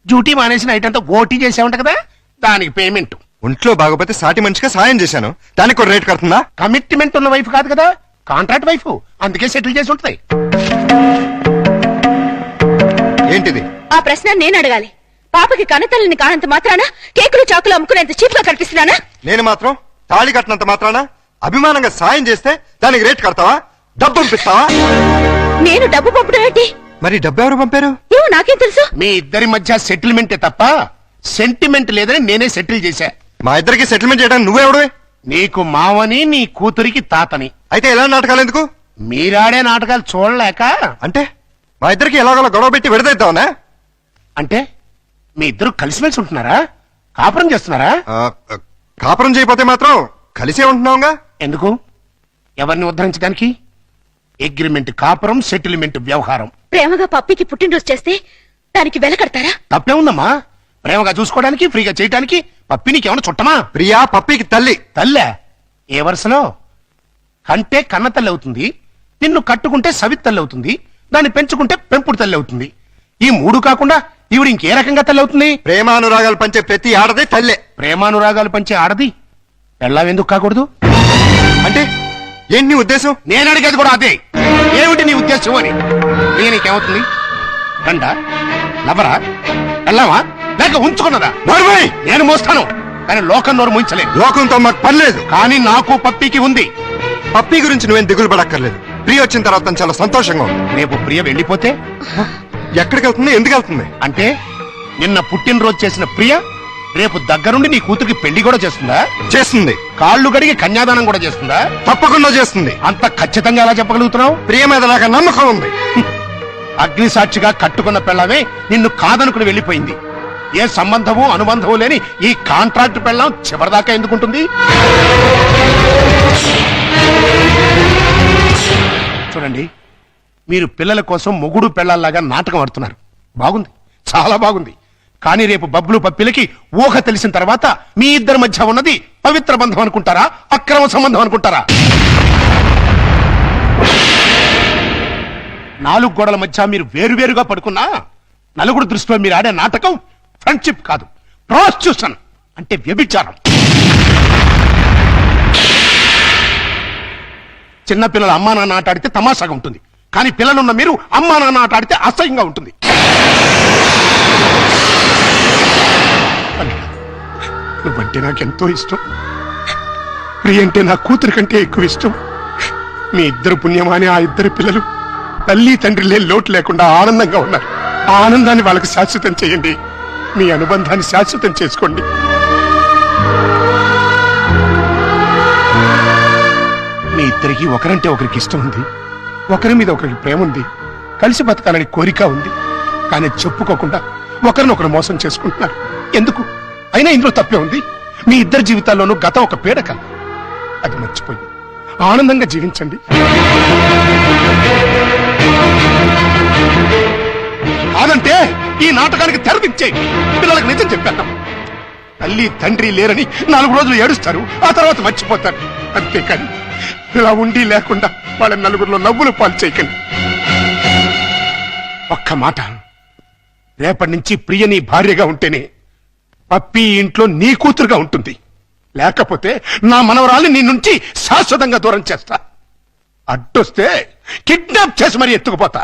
డ్యూటీ మానేసి నైట్ అంతా ఓటీ చేసామంట కదా, దానికి పేమెంట్. ఒంట్లో బాగోపోతే సాటి మనిషిగా సాయం చేశాను, దానికి కూడా రేట్ కడుతుందా? కమిట్మెంట్ ఉన్న వైఫ్ కాదు కదా, కాంట్రాక్ట్ వైఫ్, అందుకే సెటిల్ చేసి ఉంటుంది. ఏంటిది? ఆ ప్రశ్న నేను అడగాలి. పాపకి కన్నతల్లిని కానంత మాత్రాన కేకులు చాకులు అమ్ముకునేంత చీప్ గా కనిపిస్తున్నానా? నేను మాత్రం తాళి కట్టినంత మాత్రాన అభిమానంగా సాయం చేస్తే దానికి రేట్ కడతావా? డబ్బు పంపిస్తావా? నేను డబ్బు పంపడం ఏంటి? మరి డబ్బు ఎవరు పంపారు? ఏమో నాకేం తెలుసు. మీ ఇద్దరి మధ్య సెటిల్మెంటే తప్ప సెంటిమెంట్ లేదని నేనే సెటిల్ చేశా. మా ఇద్దరికి సెటిల్మెంట్ చేయడానికి నువ్వెవడు? నీకు మావని, నీ కూతురికి తాతని. అయితే ఎలా నాటకాలు ఎందుకు? మీరాడే నాటకాలు చూడలేక. అంటే మా ఇద్దరికి ఎలాగోలా గొడవ పెట్టి విడదీద్దామనా? అంటే మీ ఇద్దరు కలిసిమెలిసి ఉంటున్నారా? కాపురం చేస్తున్నారా? కాపురం చేయకపోతే మాత్రం కలిసే ఉంటున్నావుగా. ఎందుకు? ఎవరిని ఉద్ధరించడానికి? అగ్రిమెంట్ కాపురం, సెటిల్మెంట్ వ్యవహారం. ప్రేమగా పప్పికి పుట్టినరోజు చేస్తే దానికి వెల కడతారా? తప్పే ఉందమ్మా. ప్రేమగా చూసుకోవడానికి, ఫ్రీగా చేయడానికి పప్పి నీకేమన్నా చుట్టమా? ప్రియా పప్పికి తల్లి. తల్లే? ఏ వరుసలో? కంటే కన్న తల్లి అవుతుంది, నిన్ను కట్టుకుంటే సవిత్ తల్లి అవుతుంది, దాన్ని పెంచుకుంటే పెంపుడు తల్లి అవుతుంది. ఈ మూడు కాకుండా ఈవిడ ఇంకే రకంగా తల్లి అవుతుంది? ప్రేమానురాగాలు పంచే ప్రతి ఆడది తల్లే. ప్రేమానురాగాలు పంచే ఆడది పెళ్ళాం ఎందుకు కాకూడదు? అంటే ఏంటి నీ ఉద్దేశం? నేను అడిగేది కూడా అదే. ఏమిటి నీ ఉద్దేశం అని. నీకేమవుతుంది? గండ, లవరా, పెళ్ళామా, లేక ఉంచుకున్నదా? నోర్మై! నేను మోస్తాను, కానీ లోకం నోరు ముంచలేదు. లోకంతో మాకు పని లేదు. కానీ నాకు పప్పికి ఉంది. పప్పి గురించి నువ్వేం దిగులు పడక్కర్లేదు. ప్రియ వచ్చిన తర్వాత తను చాలా సంతోషంగా ఉంది. రేపు ప్రియ వెళ్ళిపోతే ఎక్కడికి వెళ్తుంది? ఎందుకు వెళ్తుంది? అంటే నిన్న పుట్టినరోజు చేసిన ప్రియ రేపు దగ్గరుండి నీ కూతురికి పెళ్లి కూడా చేస్తుందా? చేస్తుంది. కాళ్ళు గడిగి కన్యాదానం కూడా చేస్తుందా? తప్పకుండా చేస్తుంది. అంత ఖచ్చితంగా ఎలా చెప్పగలుగుతున్నావు? ప్రియ మీద నాకు నమ్మకం ఉంది. అగ్ని సాక్షిగా కట్టుకున్న పెళ్ళమే నిన్ను కాదనుకుని వెళ్ళిపోయింది. ఏ సంబంధము అనుబంధము లేని ఈ కాంట్రాక్ట్ పెళ్ళం చివరిదాకా ఎందుకుంటుంది? చూడండి, మీరు పిల్లల కోసం మొగుడు పెళ్ళాల్లాగా నాటకం ఆడుతున్నారు. బాగుంది, చాలా బాగుంది. కానీ రేపు బబ్బులు పప్పిలకి ఊహ తెలిసిన తర్వాత మీ ఇద్దరి మధ్య ఉన్నది పవిత్ర బంధం అనుకుంటారా, అక్రమ సంబంధం అనుకుంటారా? 4 గోడల మధ్య మీరు వేరువేరుగా పడుకున్నా నలుగురు దృష్టిలో మీరు ఆడే నాటకం ఫ్రెండ్షిప్ కాదు, ప్రాస్టిట్యూషన్ అంటే వ్యభిచారం. చిన్నపిల్లలు అమ్మా నాన్న ఆట ఆడితే తమాషాగా ఉంటుంది, కానీ పిల్లలున్న మీరు అమ్మా నాన్న ఆట ఆడితే అసహ్యంగా ఉంటుంది. నువ్వంటే నాకెంతో ఇష్టం. ప్రియ అంటే నా కూతురు కంటే ఎక్కువ ఇష్టం. మీ ఇద్దరు పుణ్యమాని ఆ ఇద్దరు పిల్లలు తల్లి తండ్రి లేని లోటు లేకుండా ఆనందంగా ఉన్నారు. ఆ ఆనందాన్ని వాళ్ళకి శాశ్వతం చేయండి. మీ అనుబంధాన్ని శాశ్వతం చేసుకోండి. మీ ఇద్దరికి ఒకరంటే ఒకరికి ఇష్టం ఉంది, ఒకరి మీద ఒకరికి ప్రేమ ఉంది, కలిసి బతకాలని కోరిక ఉంది. కానీ చెప్పుకోకుండా ఒకరినొకరు మోసం చేసుకుంటున్నారు. ఎందుకు? అయినా ఇందులో తప్పే ఉంది. మీ ఇద్దరి జీవితాల్లోనూ గతం ఒక పీడక, అది మర్చిపోయి ఆనందంగా జీవించండి. కాదంటే ఈ నాటకానికి తెరదించే పిల్లలకు నిజం చెప్పేద్దాం. తల్లి తండ్రి లేరని 4 రోజులు ఏడుస్తారు, ఆ తర్వాత మర్చిపోతారు. అంతేకాని ఇలా ఉండి లేకుండా వాళ్ళ నలుగురిలో నవ్వులు పాలు చేయకండి. ఒక్క మాట, రేపటి నుంచి ప్రియ నీ భార్యగా ఉంటేనే పప్పి ఇంట్లో నీ కూతురుగా ఉంటుంది. లేకపోతే నా మనవరాల్ని నీ నుంచి శాశ్వతంగా దూరం చేస్తా. అడ్డొస్తే కిడ్నాప్ చేసి మరీ ఎత్తుకుపోతా.